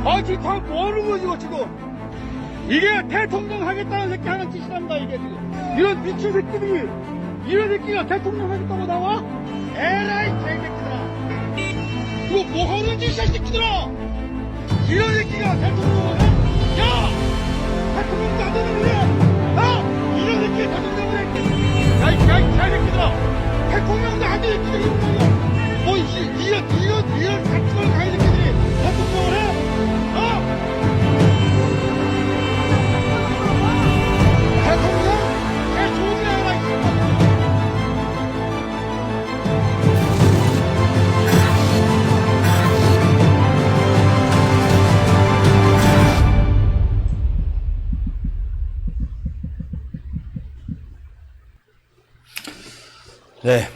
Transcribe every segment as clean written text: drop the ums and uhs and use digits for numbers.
아, 지금 다 뭐하는 거지, 이거 지금? 이게 대통령 하겠다는 새끼 하는 짓이랍니다, 이게 지금. 이런 미친 새끼들이, 이런 새끼가 대통령 하겠다고 나와? 에라이, 개새끼들아. 이거 뭐 하는 짓이야, 새끼들아! 이런 새끼가 대통령을 해? 야! 대통령 나대는 왜? 아! 이런 새끼 대통령을 해? 야, 이 개새끼들아! 대통령도 안 되는 새끼들이 있는 거야. 뭐, 이런 같은 걸 가야 새끼들이 대통령을 해? 어? 대통령? 개 조지해라, 이 새끼야. 네,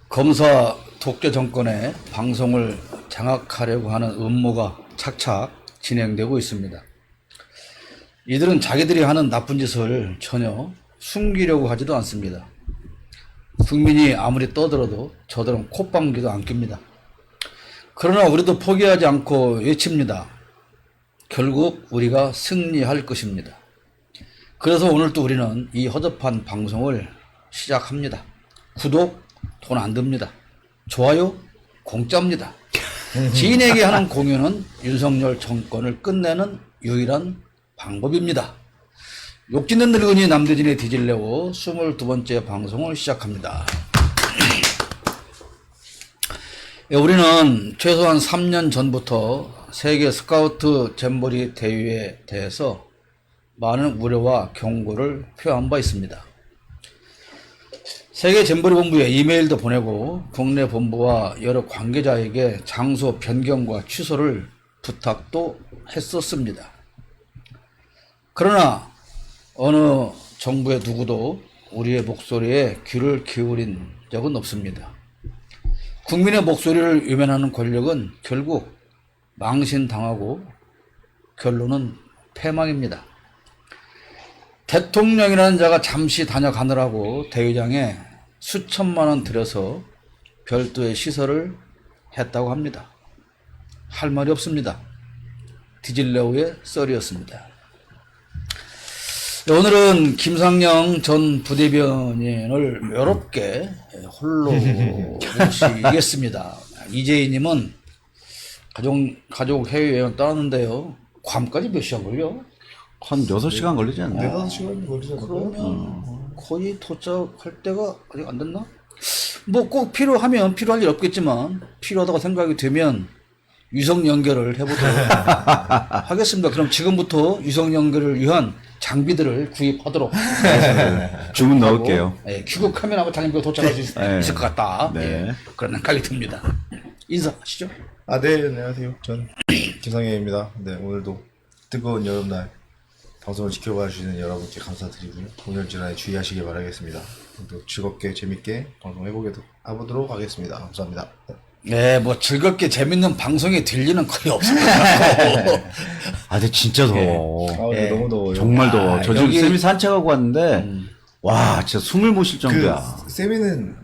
검사 독재 정권의 방송을 장악하려고 하는 음모가 착착 진행되고 있습니다. 이들은 자기들이 하는 나쁜 짓을 전혀 숨기려고 하지도 않습니다. 국민이 아무리 떠들어도 저들은 콧방귀도 안 낍니다. 그러나 우리도 포기하지 않고 외칩니다. 결국 우리가 승리할 것입니다. 그래서 오늘도 우리는 이 허접한 방송을 시작합니다. 구독 돈 안 듭니다. 좋아요 공짜입니다. 지인에게 하는 공유는 윤석열 정권을 끝내는 유일한 방법입니다. 욕짓는 늙은이 남대진의 뒤질레오 22번째 방송을 시작합니다. 우리는 최소한 3년 전부터 세계 스카우트 잼버리 대회에 대해서 많은 우려와 경고를 표한 바 있습니다. 세계 잼버리 본부에 이메일도 보내고 국내 본부와 여러 관계자에게 장소 변경과 취소를 부탁도 했었습니다. 그러나 어느 정부의 누구도 우리의 목소리에 귀를 기울인 적은 없습니다. 국민의 목소리를 외면하는 권력은 결국 망신당하고 결론은 패망입니다. 대통령이라는 자가 잠시 다녀가느라고 대회장에 수천만 원 들여서 별도의 시설을 했다고 합니다. 할 말이 없습니다. 디질레오의 썰이었습니다. 오늘은 김상영 전 부대변인을 외롭게 홀로 모시겠습니다. 이재희님은 가족 해외여행 떠났는데요. 괌까지 몇 시간 걸려? 한 6시간 걸리지 않나? 4-5시간 걸리지 않을까? 그러면 거의 도착할 때가 아직 안 됐나? 뭐 꼭 필요하면 필요할 일 없겠지만 필요하다고 생각이 되면 유성 연결을 해보도록 하겠습니다. 그럼 지금부터 유성 연결을 위한 장비들을 구입하도록 주문 넣을게요. 예, 귀국하면 아마 장비가 도착할 수 있을 것 같다. 네. 예, 그런 생각이 듭니다. 인사하시죠. 네, 안녕하세요. 전 김상현입니다. 네, 오늘도 뜨거운 여름날 방송을 지켜봐 주시는 여러분께 감사드리고요. 공연질환에 주의하시길 바라겠습니다. 또 즐겁게 재밌게 방송해보도록 하겠습니다. 감사합니다. 네, 뭐 즐겁게 재밌는 방송이 될 리는 거의 없을 것 같고. 근데 진짜 더워. 네, 너무 더워요. 정말 더워. 저 지금 여기- 쌤이 산책하고 왔는데, 와, 진짜 숨을 못 쉴 정도야. 세미는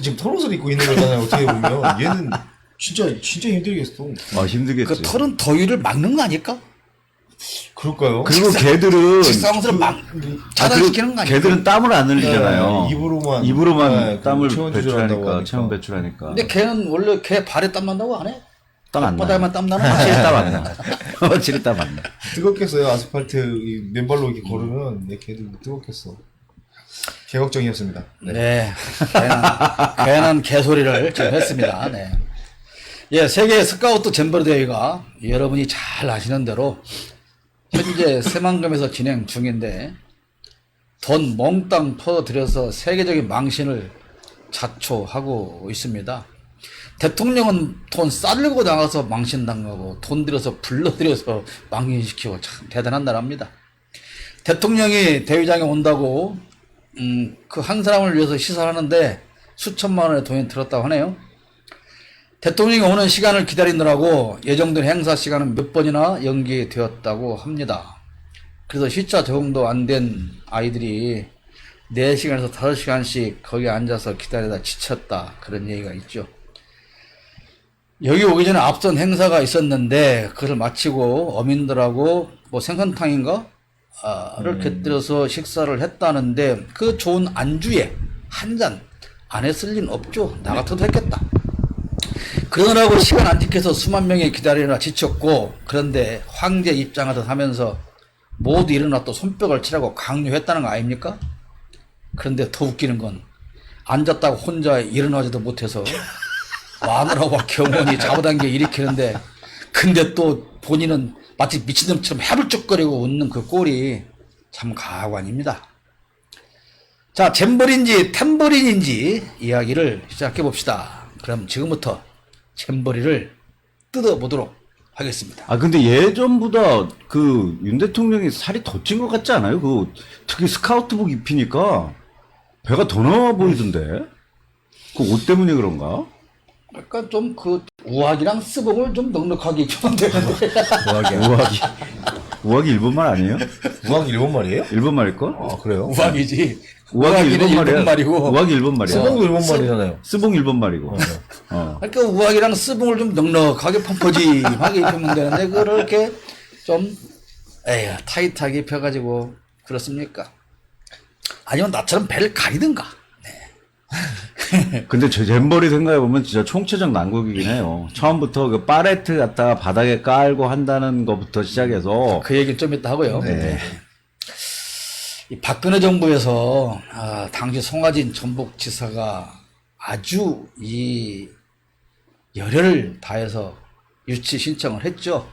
지금 털옷을 입고 있는 거잖아요. 어떻게 보면 얘는 진짜 힘들겠어. 힘들겠지. 그 털은 더위를 막는 거 아닐까? 그럴까요? 그리고 걔들은, 직사광선을 차단시키는 거 아닐까? 걔들은 땀을 안 흘리잖아요. 네, 입으로만 입으로만 땀을 체온 조절한다고 배출하니까, 하니까. 체온 배출하니까. 근데 걔는 원래 걔 발에 땀 난다고 안 해? 땀 안 나. 바닥에만 땀 나는 확실히 거지. 땀 안 나. 확실히 땀 안 나. 뜨겁겠어요. 아스팔트 맨발로 이렇게 걸으면 내 걔도 뜨겁겠어. 개 걱정이었습니다. 네. 괜한 개소리를 지금 했습니다. 네. 예, 세계 스카우트 잼버리 대회가 여러분이 잘 아시는 대로 현재 새만금에서 진행 중인데 돈 몽땅 퍼들여서 세계적인 망신을 자초하고 있습니다. 대통령은 돈 싸들고 나가서 망신당하고 돈 들여서 불러들여서 망신시키고 참 대단한 나라입니다. 대통령이 대회장에 온다고 그 한 사람을 위해서 시설하는데 수천만 원의 돈이 들었다고 하네요. 대통령이 오는 시간을 기다리느라고 예정된 행사 시간은 몇 번이나 연기되었다고 합니다. 그래서 시차 적응도 안 된 아이들이 4시간에서 5시간씩 거기 앉아서 기다리다 지쳤다, 그런 얘기가 있죠. 여기 오기 전에 앞선 행사가 있었는데 그걸 마치고 어민들하고 뭐 생선탕인가? 를 곁들여서 식사를 했다는데 그 좋은 안주에 한 잔 안 했을 리는 없죠. 나 같아도 했겠다. 그러느라고 시간 안 지켜서 수만 명이 기다리느라 지쳤고 그런데 황제 입장하듯 하면서 모두 일어나 또 손뼉을 치라고 강요했다는 거 아닙니까? 그런데 더 웃기는 건 앉았다고 혼자 일어나지도 못해서 마누라와 경원이 잡아당겨 일으키는데 근데 또 본인은 마치 미친놈처럼 해불쭉거리고 웃는 그 꼴이 참 가관입니다. 자, 잼버리인지 탬버린인지 이야기를 시작해 봅시다. 그럼 지금부터 잼버리를 뜯어보도록 하겠습니다. 아 근데 예전보다 그 윤 대통령이 살이 더 찐 것 같지 않아요? 그 특히 스카우트복 입히니까 배가 더 나와 보이던데. 그 옷 때문에 그런가? 약간 좀 그 우악이랑 스봉을 좀 넉넉하게 입히면 되는데 우악이 일본말 아니에요? 우악 일본말이에요? 일본말일걸? 아 그래요? 우악이지. 우악이 우악이는 일본말이고. 우악이 일본말이야. 스봉도 일본말이잖아요. 스봉 일본말이고. 그러니까 우악이랑 스봉을 좀 넉넉하게 펑퍼짐하게 입히면 되는데 그렇게 좀 에휴 타이트하게 입혀가지고 그렇습니까? 아니면 나처럼 배를 가리든가. 근데 제 잼버리 생각해보면 진짜 총체적 난국이긴 해요. 처음부터 그 파레트 갖다가 바닥에 깔고 한다는 것부터 시작해서. 그 얘기는 좀 이따 하고요. 네. 이 박근혜 정부에서 당시 송하진 전북지사가 아주 이 열혈을 다해서 유치 신청을 했죠.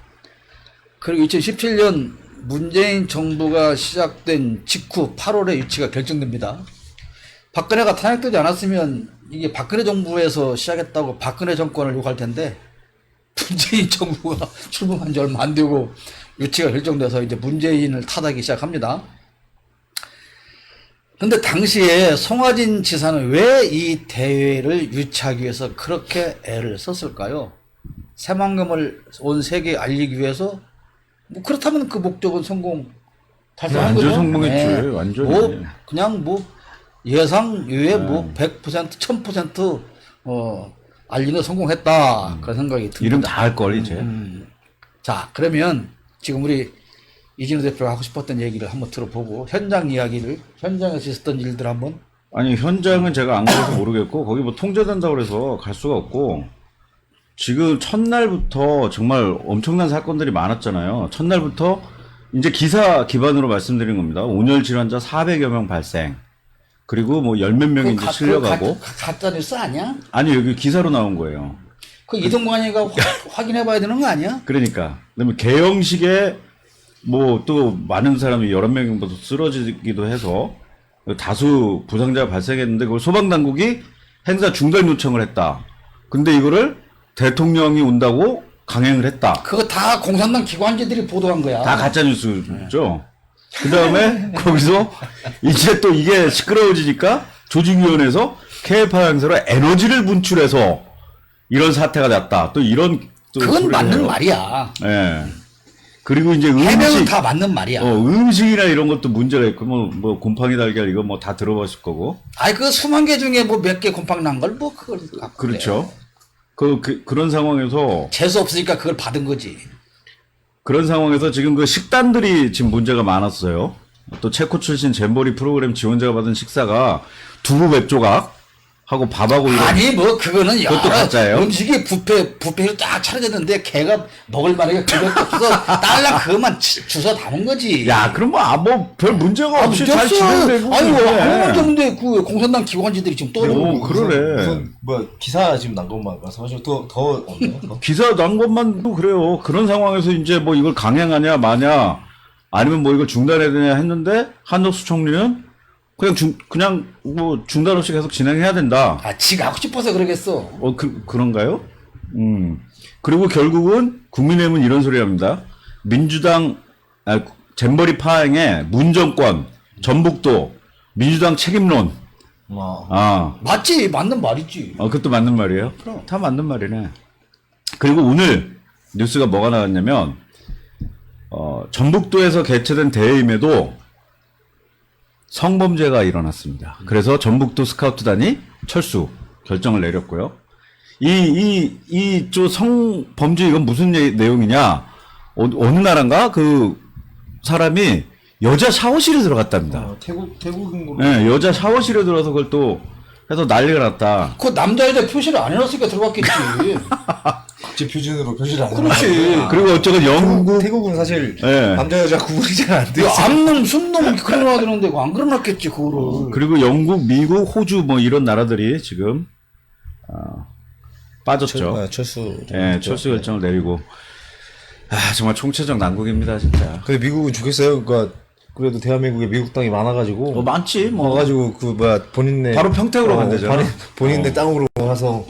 그리고 2017년 문재인 정부가 시작된 직후 8월에 유치가 결정됩니다. 박근혜가 탄핵되지 않았으면 이게 박근혜 정부에서 시작했다고 박근혜 정권을 욕할 텐데 문재인 정부가 출범한 지 얼마 안 되고 유치가 결정돼서 이제 문재인을 탓하기 시작합니다. 근데 당시에 송하진 지사는 왜 이 대회를 유치하기 위해서 그렇게 애를 썼을까요? 새만금을 온 세계에 알리기 위해서 뭐 그렇다면 그 목적은 성공 달성한 완전 거죠. 성공했지. 완전히. 뭐 그냥 뭐 예상 외에 뭐 100% 1000% 알리는 성공했다 그런 생각이 듭니다. 이름 다 할 걸 이제. 자, 그러면 지금 우리 이진우 대표가 하고 싶었던 얘기를 한번 들어보고 현장 이야기를 현장에서 있었던 일들 한번. 아니 현장은 제가 안 가서 모르겠고 거기 뭐 통제된다고 그래서 갈 수가 없고 지금 첫날부터 정말 엄청난 사건들이 많았잖아요. 첫날부터 이제 기사 기반으로 말씀드린 겁니다. 온열 질환자 400여 명 발생. 그리고 뭐 10몇 명이 이제 실려가고. 가짜 뉴스 아니야? 아니 여기 기사로 나온 거예요. 그 이동관이가 확인해 봐야 되는 거 아니야? 그러니까. 그다음에 개영식에 뭐 또 많은 사람이 여러 명보다 쓰러지기도 해서 다수 부상자가 발생했는데 그걸 소방당국이 행사 중단 요청을 했다. 근데 이거를 대통령이 온다고 강행을 했다. 그거 다 공산당 기관지들이 보도한 거야. 다 가짜뉴스죠. 그 다음에 거기서 이제 또 이게 시끄러워지니까 조직위원회에서 케이팝 행사로 에너지를 분출해서 이런 사태가 났다. 또 이런 또 그건 맞는 해요. 말이야. 예. 그리고 이제 해명은 음식, 다 맞는 말이야. 음식이나 이런 것도 문제가 있고, 뭐 곰팡이 달걀 이거 뭐 다 들어봤을 거고. 아이, 그 수만 개 중에 뭐 몇 개 곰팡이 난 걸 뭐 그걸 갖고 그렇죠. 그런 상황에서, 재수 없으니까 그걸 받은 거지. 그런 상황에서 지금 그 식단들이 지금 문제가 많았어요. 또 체코 출신 잼버리 프로그램 지원자가 받은 식사가 두부 맵조각 하고 밥하고 이런. 아니 뭐 그거는 그것도 여러 가짜예요? 음식이 뷔페로 딱 차려졌는데 걔가 먹을 만하게 그것도 없어서 딸랑 그것만 주워 담은 거지. 야, 그럼 뭐 별 문제가 없이 잘 진행되고. 아니 그래. 아무 문제 없는데 그 공산당 기관지들이 지금 떠들고. 그러네. 무슨 뭐 기사 지금 난 것만 말씀하시고 더 없나요? 더? 기사 난 것만도 그래요. 그런 상황에서 이제 뭐 이걸 강행하냐 마냐 아니면 뭐 이걸 중단해야 되냐 했는데 한덕수 총리는 그냥 뭐 중단 없이 계속 진행해야 된다. 아, 지가 하고 싶어서 그러겠어. 그런가요? 그리고 결국은 국민의힘은 이런 소리 합니다. 민주당, 잼버리 파행에 문정권, 전북도, 민주당 책임론. 맞지, 맞는 말이지. 그것도 맞는 말이에요? 그럼. 다 맞는 말이네. 그리고 오늘 뉴스가 뭐가 나왔냐면, 전북도에서 개최된 대회임에도 성범죄가 일어났습니다. 그래서 전북도 스카우트단이 철수 결정을 내렸고요. 이저 성범죄 이건 무슨 내용이냐? 어느 나라인가 그 사람이 여자 샤워실에 들어갔답니다. 태국인 거. 네, 여자 샤워실에 들어서 그걸 또 해서 난리가 났다. 그 남자애들 표시를 안 해놨으니까 들어갔겠지. 국제 표준으로 표시를 안 해요. 그렇지. 그리고 어쩌건 영국 태국은 사실 네. 남자 여자 구분이 잘 안 돼. 그 암놈, 순놈 그려놔야 되는데 그거 안 그려놨겠지 그거를. 그리고 영국, 미국, 호주 뭐 이런 나라들이 지금 빠졌죠. 철수. 예, 철수 결정을 내리고 정말 총체적 난국입니다 진짜. 근데 미국은 좋겠어요. 그러니까 그래도 대한민국에 미국 땅이 많아가지고. 많지 뭐. 와가지고 그 뭐야 본인네 바로 평택으로 간대잖아. 본인네 땅으로 가서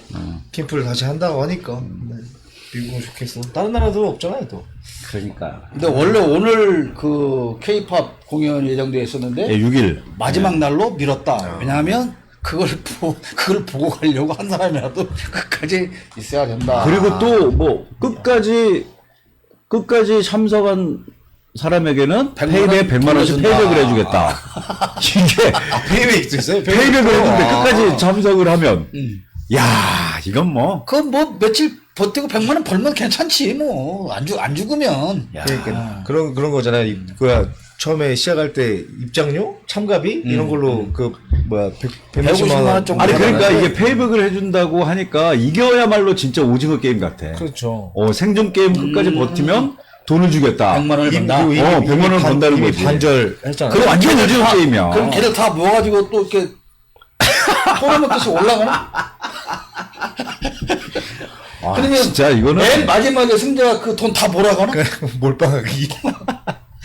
캠프를 다시 한다고 하니까. 네. 미국은 좋겠어. 다른 나라도 없잖아요 또. 그러니까. 근데 원래 오늘 그 K-팝 공연 예정되어 있었는데 예, 6일. 마지막 날로 미뤘다. 왜냐하면 그걸 보고 가려고 한 사람이라도 끝까지 있어야 된다. 그리고 또 뭐 끝까지 참석한 사람에게는 100만 페이백 원 100만 원씩 돌려준다. 페이백을 해주겠다. 이게 페이백도 있어요? 페이백을 했는데 끝까지 참석을 하면 야 이건 뭐 그 뭐 며칠 버티고 100만 원 벌면 괜찮지 뭐 안 죽으면. 그러니까 그런 거잖아요. 그야 처음에 시작할 때 입장료, 참가비 이런 걸로 그 뭐야 150만 원 정도. 아니 그러니까 네. 이게 페이백을 해준다고 하니까 이게야말로 진짜 오징어 게임 같아. 그렇죠. 생존 게임 끝까지 버티면 돈을 주겠다. 100만 원을 번다. 100만 원을 번다는 이미 거지. 반절 했잖아요. 그럼 완전 오징어 게임이야. 그럼 걔들 다 모아가지고 또 이렇게 토너먼트씩 올라가나? 그러면 진짜 이거는 맨 마지막에 승자가 그 돈 다 몰아가나? 몰빵하기.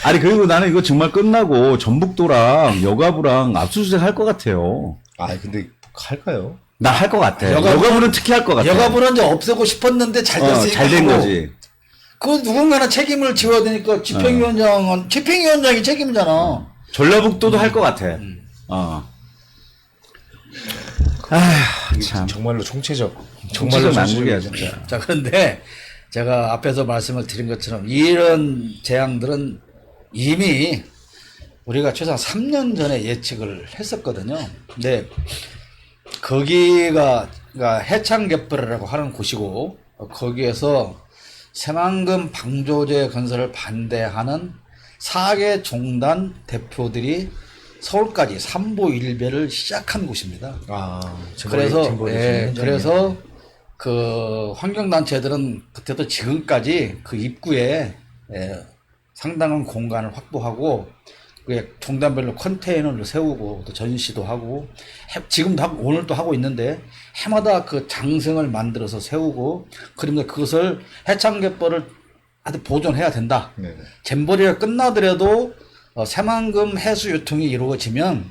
아니 그리고 나는 이거 정말 끝나고 전북도랑 여가부랑 압수수색 할 것 같아요. 아 근데 할까요? 나 할 것 같아. 여가부- 여가부는 특히 할 것 같아. 여가부는 이제 없애고 싶었는데 잘 됐으니까 잘 된 하고. 거지. 그 누군가는 책임을 지어야 되니까 집행위원장이 책임이잖아. 전라북도도 할 것 같아. 참. 정말로 총체적. 정말로 난국이야 진짜. 자, 그런데 제가 앞에서 말씀을 드린 것처럼 이런 재앙들은 이미 우리가 최소한 3년 전에 예측을 했었거든요. 근데 거기가 그러니까 해창갯벌이라고 하는 곳이고 거기에서 새만금 방조제 건설을 반대하는 4개 종단 대표들이 서울까지 삼보일배를 시작한 곳입니다. 그래서 그 환경단체들은 그때도 지금까지 그 입구에 상당한 공간을 확보하고 종단별로 컨테이너를 세우고 또 전시도 하고 지금도 하고 오늘도 하고 있는데 해마다 그 장성을 만들어서 세우고 그러면 그것을 해창갯벌을 아주 보존해야 된다. 네네. 잼버리가 끝나더라도 새만금 해수 유통이 이루어지면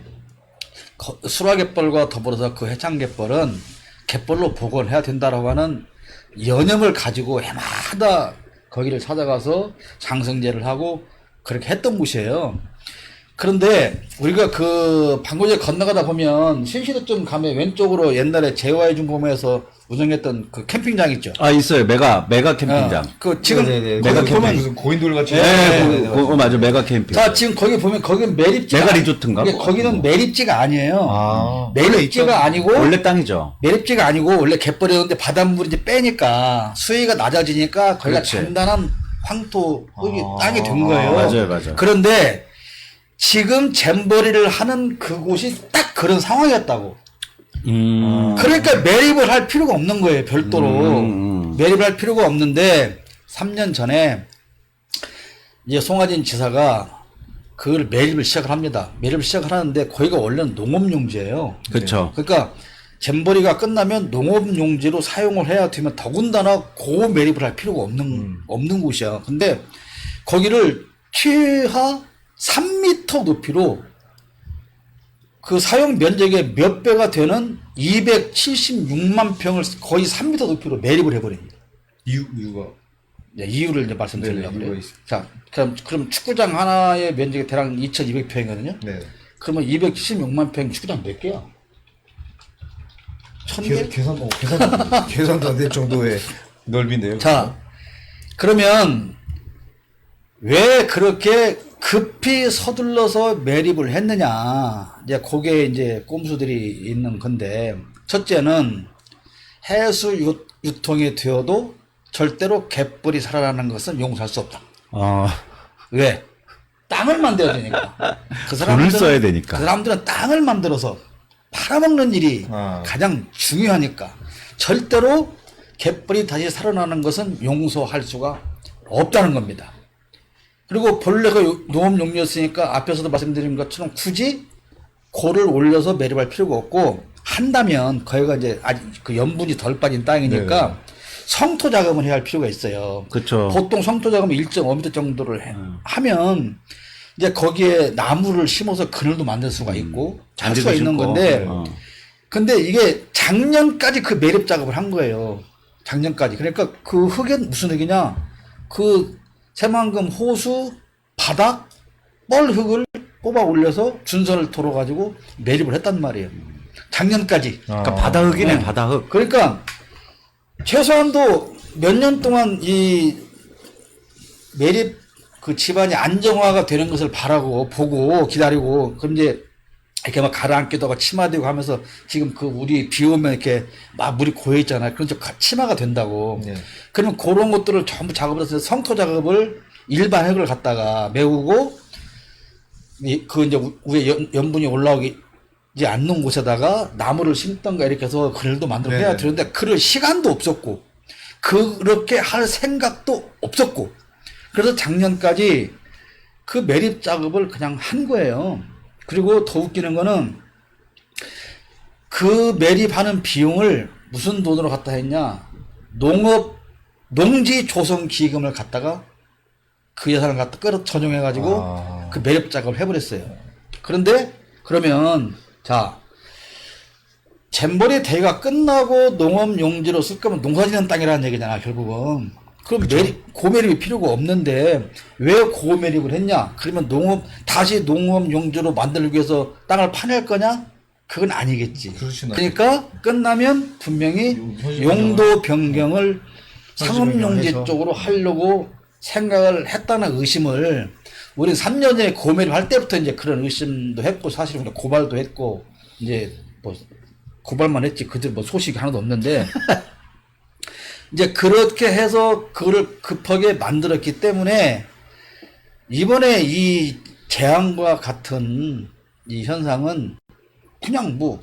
수라갯벌과 더불어서 그 해창갯벌은 갯벌로 복원해야 된다라고 하는 여념을 가지고 해마다 거기를 찾아가서 장성제를 하고 그렇게 했던 곳이에요. 그런데 우리가 그 방고제 건너가다 보면 신시도점 가면 왼쪽으로 옛날에 제와해중공에서 운영했던 그 캠핑장 있죠. 있어요. 메가 캠핑장. 그 지금 내가 거기 보면 무슨 고인돌 같이. 맞아. 메가 캠핑. 자 지금 거기 보면 거기는 매립지가 메가 리조트인가? 거기는 매립지가 아니에요. 아, 매립지가 아니고 원래 땅이죠. 매립지가 아니고 원래 갯벌이었는데 바닷물이 이제 빼니까 수위가 낮아지니까 거기가 그렇지. 단단한 황토 땅이 된 거예요. 맞아요. 그런데 지금 잼버리를 하는 그곳이 딱 그런 상황이었다고. 그러니까 매립을 할 필요가 없는 거예요. 별도로 매립을 할 필요가 없는데 3년 전에 이제 송하진 지사가 그걸 매립을 시작을 합니다. 매립을 시작을 하는데 거기가 원래는 농업용지예요. 그렇죠. 그러니까 잼버리가 끝나면 농업용지로 사용을 해야 되면 더군다나 고 매립을 할 필요가 없는 곳이야. 근데 거기를 최하 3m 높이로 그 사용 면적의 몇 배가 되는 276만 평을 거의 3m 높이로 매립을 해버립니다. 이유가. 이유를 이제 말씀드리려고 네, 그래요. 이유가 있어요. 자, 그럼 축구장 하나의 면적이 대략 2,200평이거든요. 네. 그러면 276만 평 축구장 몇 개야? 1000개? 계산도 안 될 정도의 넓인데요. 자, 그러면 왜 그렇게 급히 서둘러서 매립을 했느냐. 이제 그게 이제 꼼수들이 있는 건데, 첫째는 해수 유통이 되어도 절대로 갯벌이 살아나는 것은 용서할 수 없다. 왜? 땅을 만들어야 되니까. 돈을 써야 되니까. 그 사람들은 땅을 만들어서 팔아먹는 일이 아. 가장 중요하니까 절대로 갯벌이 다시 살아나는 것은 용서할 수가 없다는 겁니다. 그리고 본래가 농업용지였으니까 앞에서도 말씀드린 것처럼 굳이 고를 올려서 매립할 필요가 없고 한다면 거기가 이제 아직 그 염분이 덜 빠진 땅이니까 네. 성토 작업을 해야 할 필요가 있어요. 그쵸. 보통 성토 작업은 1.5m 정도를 하면 이제 거기에 나무를 심어서 그늘도 만들 수가 있고 잘 수가 잔디도 있는 심고. 건데 어. 근데 이게 작년까지 그 매립 작업을 한 거예요. 작년까지. 그러니까 그 흙은 무슨 흙이냐? 그 새만금 호수 바닥 뻘 흙을 뽑아 올려서 준선을 돌아 가지고 매립을 했단 말이에요. 작년까지. 그러니까 바다흙이네, 네. 바다흙. 그러니까 최소한도 몇 년 동안 이 매립 그 집안이 안정화가 되는 것을 바라고 보고 기다리고 그럼 이제 이렇게 막 가라앉기도 하고 침하되고 하면서 지금 그 우리 비 오면 이렇게 막 물이 고여 있잖아요. 그런 좀 침하가 된다고. 네. 그러면 그런 것들을 전부 작업을 해서 성토 작업을 일반 흙을 갖다가 메우고 그 이제 위에 염분이 올라오지 않는 곳에다가 나무를 심던가 이렇게 해서 그늘도 만들어 해야 네네. 되는데 그럴 시간도 없었고 그렇게 할 생각도 없었고 그래서 작년까지 그 매립 작업을 그냥 한 거예요. 그리고 더 웃기는 거는 그 매립하는 비용을 무슨 돈으로 갖다 했냐? 농지 조성 기금을 갖다가 그 예산을 갖다 끌어 전용해가지고 그 매립 작업을 해버렸어요. 그런데 그러면 자 잼버리 대회가 끝나고 농업 용지로 쓸 거면 농사짓는 땅이라는 얘기잖아 결국은. 그럼 고매립이 필요가 없는데 왜 고매립을 했냐? 그러면 다시 농업 용지로 만들기 위해서 땅을 파낼 거냐? 그건 아니겠지. 그렇진 그러니까 끝나면 분명히 현실 용도 변경을 현실 상업용지 변경해서. 쪽으로 하려고 생각을 했다는 의심을 우리 3년 전에 고매립 할 때부터 이제 그런 의심도 했고 사실은 우리가 고발도 했고 이제 뭐 고발만 했지 그들 뭐 소식이 하나도 없는데 이제 그렇게 해서 그거를 급하게 만들었기 때문에 이번에 이 재앙과 같은 이 현상은 그냥 뭐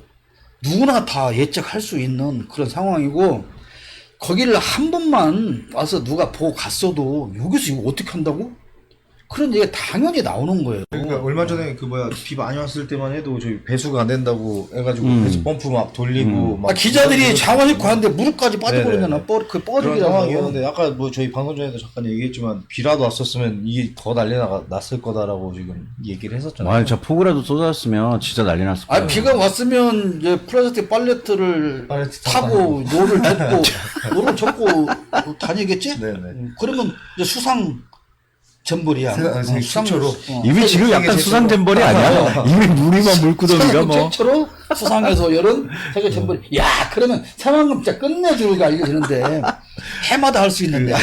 누구나 다 예측할 수 있는 그런 상황이고 거기를 한 번만 와서 누가 보고 갔어도 여기서 이거 어떻게 한다고? 그런 얘기가 당연히 나오는 거예요. 그러니까 얼마 전에 비 많이 왔을 때만 해도 저희 배수가 안 된다고 해가지고 배수 펌프 막 돌리고 막 기자들이 장원 입고 하는데 무릎까지 빠져버리잖아. 네네. 그 그런 뻐죽이라고. 상황이었는데 아까 뭐 저희 방송 전에도 잠깐 얘기했지만 비라도 왔었으면 이게 더 난리 났을 거다라고 지금 얘기를 했었잖아요. 와, 저 폭우라도 쏟았으면 진짜 난리 났을 거예요. 비가 왔으면 이제 플라스틱 팔레트를 팔레트 타고 노를 젓고 다니겠지? 네네. 그러면 이제 수상 전벌이야. 최초로. 이미 지금 약간 세계 수상 최초로. 잼벌이 아니야? 이미 무늬만 물구덩이가 뭐. 최초로 수상해서 열은 세계 전벌. 야, 그러면 새만금 진짜 끝내주기가 이게 되는데 해마다 할 수 있는데.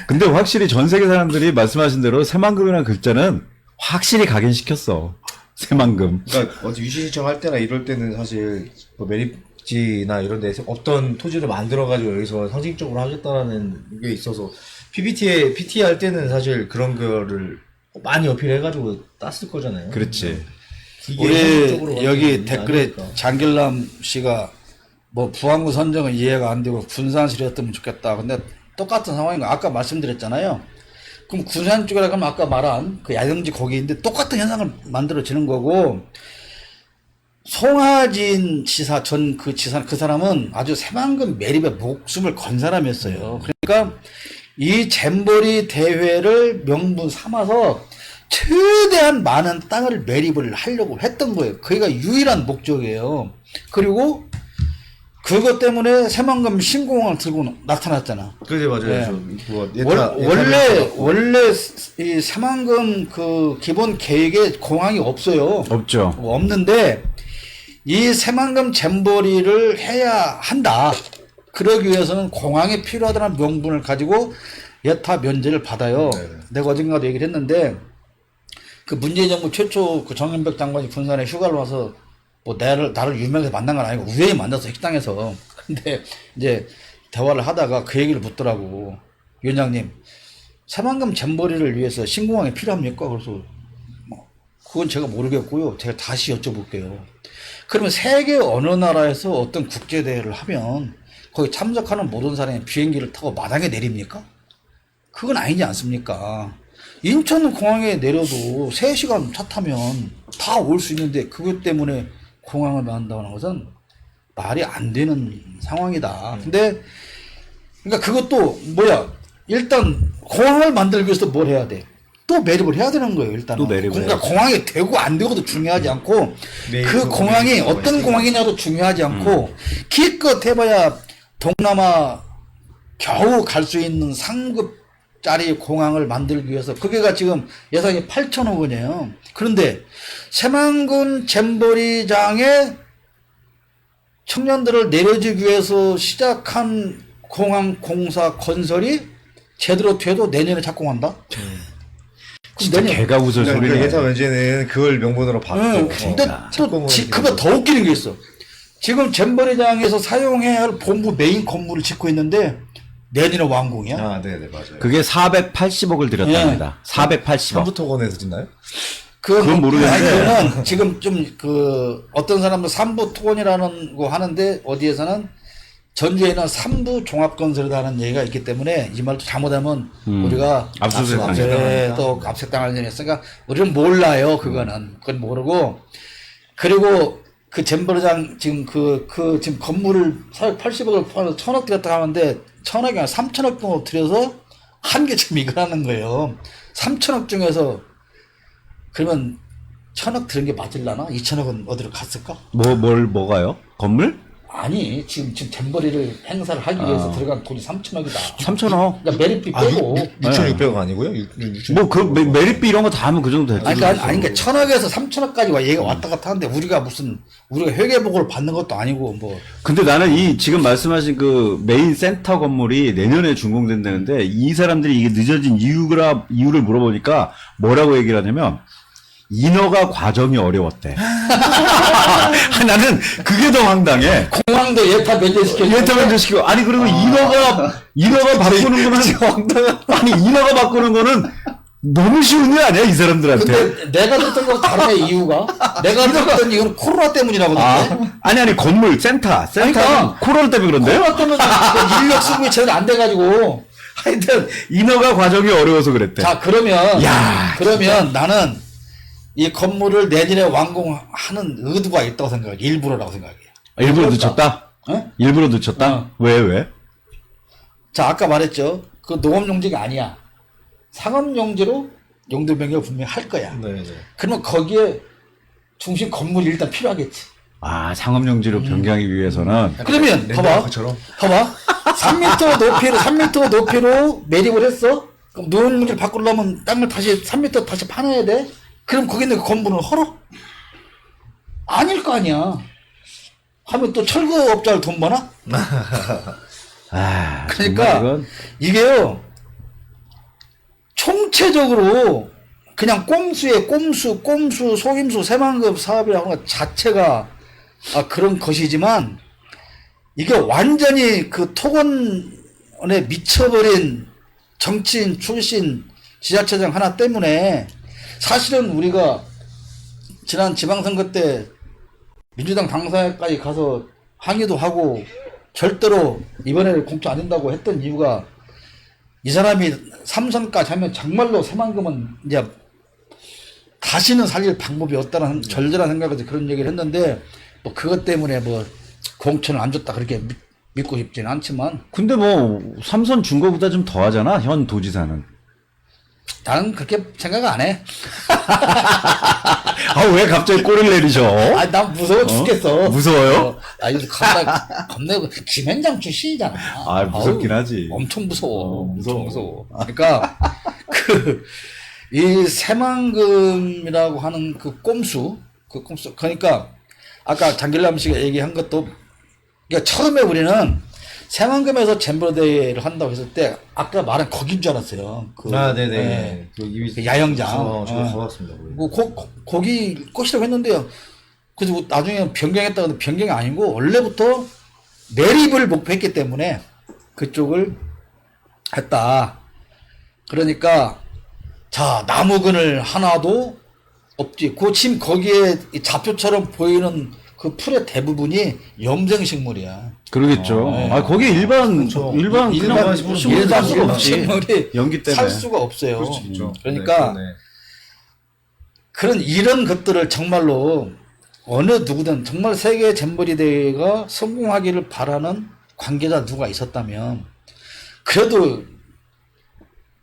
근데 확실히 전 세계 사람들이 말씀하신 대로 새만금이라는 글자는 확실히 각인시켰어. 새만금. 그러니까 어디 유시 신청할 때나 이럴 때는 사실 뭐 매립지나 이런 데서 어떤 토지를 만들어가지고 여기서 상징적으로 하겠다라는 게 있어서 PT 할 때는 사실 그런 거를 많이 어필해가지고 땄을 거잖아요. 그렇지. 이게 현실적으로 우리 여기 완전히 댓글에 아니니까. 장길남 씨가 뭐 부안구 선정은 이해가 안 되고 군산시였으면 좋겠다. 근데 똑같은 상황인 거 아까 말씀드렸잖아요. 그럼 군산 쪽이라 하면 아까 말한 그 야영지 거기인데 똑같은 현상을 만들어지는 거고 송하진 지사 그 사람은 아주 새만금 매립에 목숨을 건 사람이었어요. 그러니까 이 잼버리 대회를 명분 삼아서 최대한 많은 땅을 매립을 하려고 했던 거예요. 그게 유일한 목적이에요. 그리고 그것 때문에 새만금 신공항을 들고 나타났잖아. 그래 맞아요. 네. 저 그거 원래 이 새만금 그 기본 계획에 공항이 없어요. 없죠. 없는데 이 새만금 잼버리를 해야 한다. 그러기 위해서는 공항이 필요하다는 명분을 가지고 여타 면제를 받아요. 네. 내가 어딘가도 얘기를 했는데 그 문재인 정부 최초 그 정현백 장관이 군산에 휴가를 와서 뭐 나를 유명해서 만난 건 아니고 우연히 만나서 식당에서 근데 이제 대화를 하다가 그 얘기를 묻더라고. 위원장님, 새만금 잼버리를 위해서 신공항이 필요합니까? 그래서 뭐 그건 제가 모르겠고요. 제가 다시 여쭤볼게요. 그러면 세계 어느 나라에서 어떤 국제대회를 하면 거기 참석하는 모든 사람이 비행기를 타고 마당에 내립니까? 그건 아니지 않습니까? 인천공항에 내려도 3시간 차 타면 다 올 수 있는데 그것 때문에 공항을 만든다는 것은 말이 안 되는 상황이다. 근데 그러니까 그것도 뭐야? 일단 공항을 만들기 위해서 뭘 해야 돼? 또 매립을 해야 되는 거예요. 일단은. 또 매립을 그러니까 해야지. 공항이 되고 안 되고도 중요하지 않고 그 공항이 어떤 공항이냐도 중요하지 않고 기껏 해봐야 동남아 겨우 갈 수 있는 상급짜리 공항을 만들기 위해서 그게가 지금 예산이 8천억 원이에요. 그런데 새만금 잼버리장에 청년들을 내려주기 위해서 시작한 공항 공사 건설이 제대로 돼도 내년에 착공한다? 진짜 개가 웃을 그러니까 소리네. 예산 면제는 그걸 명분으로 받고. 응, 근데 또 그거 더 웃기는 게 있어. 지금 잼버리장에서 사용해야 할 본부 메인 건물을 짓고 있는데 내년에 완공이야? 아, 네네 맞아요. 그게 480억을 들였답니다. 480억. 삼부토건에서 짓나요? 그건 모르겠는데. 그거는 지금 좀 어떤 사람은 삼부 토건이라는 거 하는데 어디에서는 전주에는 삼부 종합건설이라는 얘기가 있기 때문에 이 말도 잘못하면 우리가 압수수색 네, 또 압수당할 일이 있으니까 우리는 몰라요. 그건 모르고 그리고 그 잼버리장 지금 지금 건물을 80억을 포함해서 1,000억 들였다 하는데 1,000억이 아니라 3,000억 정도 들여서 한 게 지금 이거라는 거예요. 3,000억 중에서 그러면 1,000억 들은 게 맞을라나? 2,000억은 어디로 갔을까? 뭐가요? 건물? 아니 지금 잼버리를 행사를 하기 위해서 들어간 돈이 3,000억이다. 3,000억. 그러니까 메리트 빼고. 6,600억 아니고요? 메리트 이런 거 다 하면 그 정도 됐지. 그러니까 1,000억에서 3,000억까지 얘가 왔다 갔다 하는데 우리가 회계보고를 받는 것도 아니고 뭐. 근데 나는 지금 말씀하신 그 메인 센터 건물이 내년에 준공된다는데 이 사람들이 이게 늦어진 이유를 물어보니까 뭐라고 얘기를 하냐면 인허가 과정이 어려웠대. 나는 그게 더 황당해. 공항도 예타 면제시키고. 아니, 그리고 인허가 바꾸는 거는, 아니, 인허가 바꾸는 거는 너무 쉬운 일 아니야, 이 사람들한테. 근데 내가 듣던 거 다르네 이유가. 내가 듣던 이유는 코로나 때문이라고 하던데. 아니, 건물, 센터는 그러니까 코로나 때문에 그런데? 코로나 때문에 인력 수급이 제대로 안 돼가지고. 하여튼, 인허가 과정이 어려워서 그랬대. 자, 그러면 진짜. 나는 이 건물을 내년에 완공하는 의도가 있다고 생각해. 일부러라고 생각해. 일부러 늦췄다? 어? 일부러 늦췄다? 왜? 자, 아까 말했죠. 그 농업용지가 아니야. 상업용지로 용도 변경을 분명히 할 거야. 네네. 그러면 거기에 중심 건물이 일단 필요하겠지. 아, 상업용지로 변경하기 위해서는. 그러면 봐봐. 3m 높이로 매립을 했어. 그럼 농업용지를 바꾸려면 땅을 다시 3m 다시 파놔야 돼. 그럼 거기 있는 그 건물은 헐어? 아닐 거 아니야. 하면 또 철거업자를 돈 버나? 그러니까 이게요. 총체적으로 그냥 꼼수에 꼼수, 속임수, 새만금 사업이라고 하는 것 자체가 그런 것이지만 이게 완전히 그 토건에 미쳐버린 정치인 출신 지자체장 하나 때문에 사실은 우리가 지난 지방선거 때 민주당 당사에까지 가서 항의도 하고 절대로 이번에는 공천 안 된다고 했던 이유가 이 사람이 3선까지 하면 정말로 새만금은 이제 다시는 살릴 방법이 없다는 절절한 생각에서 그런 얘기를 했는데 뭐 그것 때문에 뭐 공천을 안 줬다 그렇게 믿고 싶지는 않지만 근데 뭐 3선 준 거보다 좀 더 하잖아, 현 도지사는. 나는 그렇게 생각 안 해. 왜 갑자기 꼬리를 내리셔? 난 무서워 죽겠어. 무서워요? 이거 겁나 김현장 출신이잖아. 무섭긴 하지. 엄청 무서워. 무서워. 그러니까 이 새만금이라고 하는 그 꼼수. 그러니까 아까 장길남 씨가 얘기한 것도 그러니까 처음에 우리는 새만금에서 잼버리 대회를 한다고 했을 때 아까 말한 거긴 줄 알았어요. 네네. 그 야영장. 저도 가봤습니다. 거기 꽃이라고 했는데요. 그래서 나중에 변경했다고 하는데 변경이 아니고 원래부터 매립을 목표했기 때문에 그쪽을 했다. 그러니까 자 나무근을 하나도 없지. 그 지금 거기에 이 잡초처럼 보이는 그 풀의 대부분이 염생식물이야. 그러겠죠. 네. 아 거기 일반 그렇죠. 일반 일반 그냥 식물은 식물 일반 살 수가 없지. 식물이 연기 때문에. 살 수가 없어요. 그럴 수 있죠. 그러니까 네, 그런 이런 것들을 정말로 어느 누구든 정말 세계 잼버리 대회가 성공하기를 바라는 관계자 누가 있었다면 그래도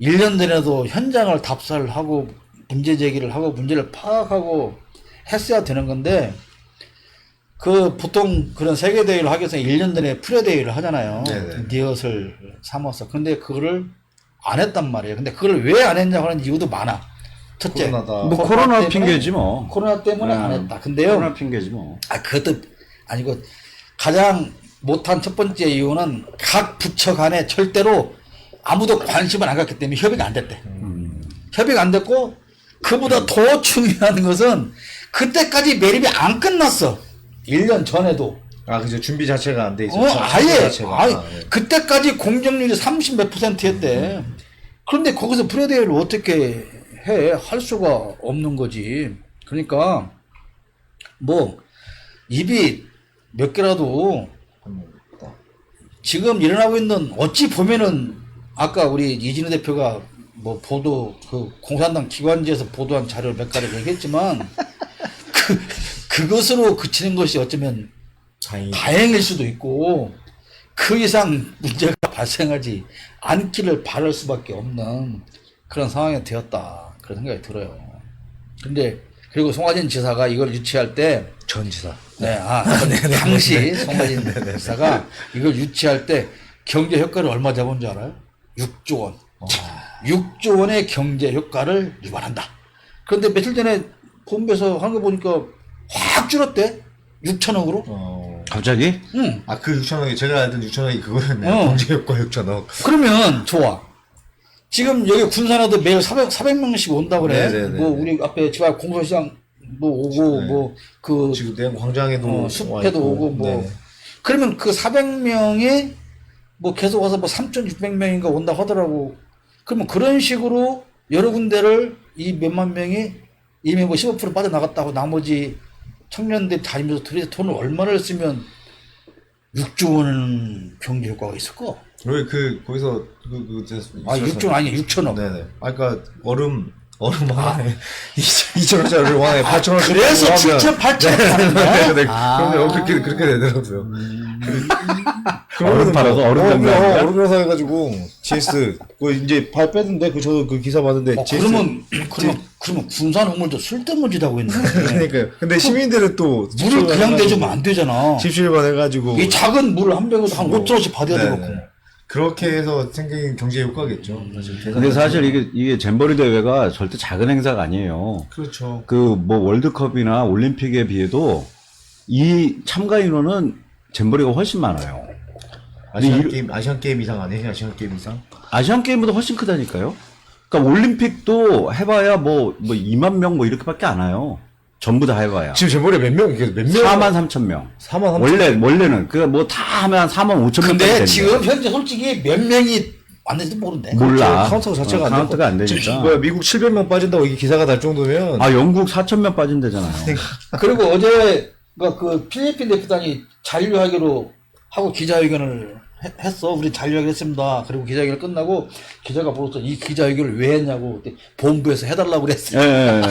1년 전에도 현장을 답사를 하고 문제 제기를 하고 문제를 파악하고 했어야 되는 건데 그 보통 그런 세계 대회를 하기 위해서 1년 전에 프레 대회를 하잖아요. 네네. 리허설 삼아서. 근데 그거를 안 했단 말이에요. 근데 그걸 왜 안 했냐고 하는 이유도 많아. 첫째, 코로나다. 뭐 코로나 때문에- 핑계지 뭐. 코로나 때문에 안 했다. 근데요, 코로나 핑계지 뭐. 아, 그것도 아니고 가장 못한 첫 번째 이유는 각 부처 간에 절대로 아무도 관심을 안 갖기 때문에 협의가 안 됐대. 협의가 안 됐고, 그보다 더 중요한 것은 그때까지 매립이 안 끝났어. 1년 전에도. 아, 그죠. 준비 자체가 안 돼 있어. 아예, 아예, 네. 그때까지 공정률이 30 몇 %였대. 그런데 거기서 프레대회를 어떻게 해? 할 수가 없는 거지. 그러니까, 뭐, 입이 몇 개라도 지금 일어나고 있는, 어찌 보면은, 아까 우리 이진우 대표가 뭐 보도, 그 공산당 기관지에서 보도한 자료를 몇 가지 얘기했지만, 그것으로 그치는 것이 어쩌면 다행일 수도 있고 그 이상 문제가 발생하지 않기를 바랄 수밖에 없는 그런 상황이 되었다 그런 생각이 들어요. 근데 그리고 송하진 지사가 이걸 유치할 때 전 지사. 네, 당시 송하진 지사가 이걸 유치할 때 경제 효과를 얼마 잡은 줄 알아요? 6조 원. 6조 원의 경제 효과를 유발한다. 그런데 며칠 전에 본부에서 한 거 보니까 확 줄었대. 6천억으로. 갑자기? 응. 아, 그 6천억이, 제가 알던 6천억이 그거였네요. 경제 효과 6천억. 그러면 좋아. 지금 여기 군산에도 매일 400명씩 온다 그래. 네네네. 뭐 우리 앞에 집 앞 공소시장 뭐 오고 네. 뭐 그 지금 내양 광장에도 와 숲에도 있고. 오고 뭐 네. 그러면 그 400명이 뭐 계속 와서 뭐 3,600명인가 온다 하더라고. 그러면 그런 식으로 여러 군데를 이 몇만 명이 이미 뭐 15% 빠져나갔다고 나머지 청년들 다니면서 도대체 돈을 얼마를 쓰면 6조 원 경제 효과가 있을까? 왜 거기서 아, 6조 아니 6천억. 네네. 아, 그러니까 얼음 하나에 2천원짜리를 하나에 8천원씩. 그래서 7천, 8천. 네. 아. 그러면 그렇게 되더라고요. 얼음 팔아서 얼음 장사하는 얼음 장사 해가지고 GS 그 이제 발 빼던데 저도 그 기사 봤는데 GS 그러면 군산 우물도 쓸데없는 짓 하고 있네. 그러니까요. 근데 시민들은 또 물을 그냥 대주면 안 되잖아. 집실반 해가지고 이 작은 물을 한 병에서 한 5천원씩 받아야 네네. 되고. 그렇게 해서 생긴 경제 효과겠죠. 사실 근데 사실 이게 잼버리 대회가 절대 작은 행사가 아니에요. 그렇죠. 그 뭐 월드컵이나 올림픽에 비해도 이 참가 인원은 잼버리가 훨씬 많아요. 아시안 게임 이상 아니에요? 아시안 게임 이상? 아시안 게임보다 훨씬 크다니까요. 그러니까 올림픽도 해봐야 뭐 2만 명 뭐 이렇게밖에 안 와요. 전부 다 해봐야. 지금 잼버리 몇 명? 4만 3천 명. 4만 3천 원래는 그 뭐 다 하면 한 4만 5천 명. 근데 지금 현재 솔직히 몇 명이 왔는지도 모른대. 몰라. 카운터가 자체가 안 되고. 카운트가 안 되니까. 지금 뭐야 미국 700명 빠진다고 이게 기사가 날 정도면 아 영국 4천 명 빠진대잖아요. 그리고 어제가 그 필리핀 대표단이 잔류하기로 하고 기자회견을 했어. 우리 잔류하기로 했습니다. 그리고 기자회견을 끝나고 기자가 물었어. 이 기자회견을 왜 했냐고. 그때 본부에서 해달라고 그랬어. 예.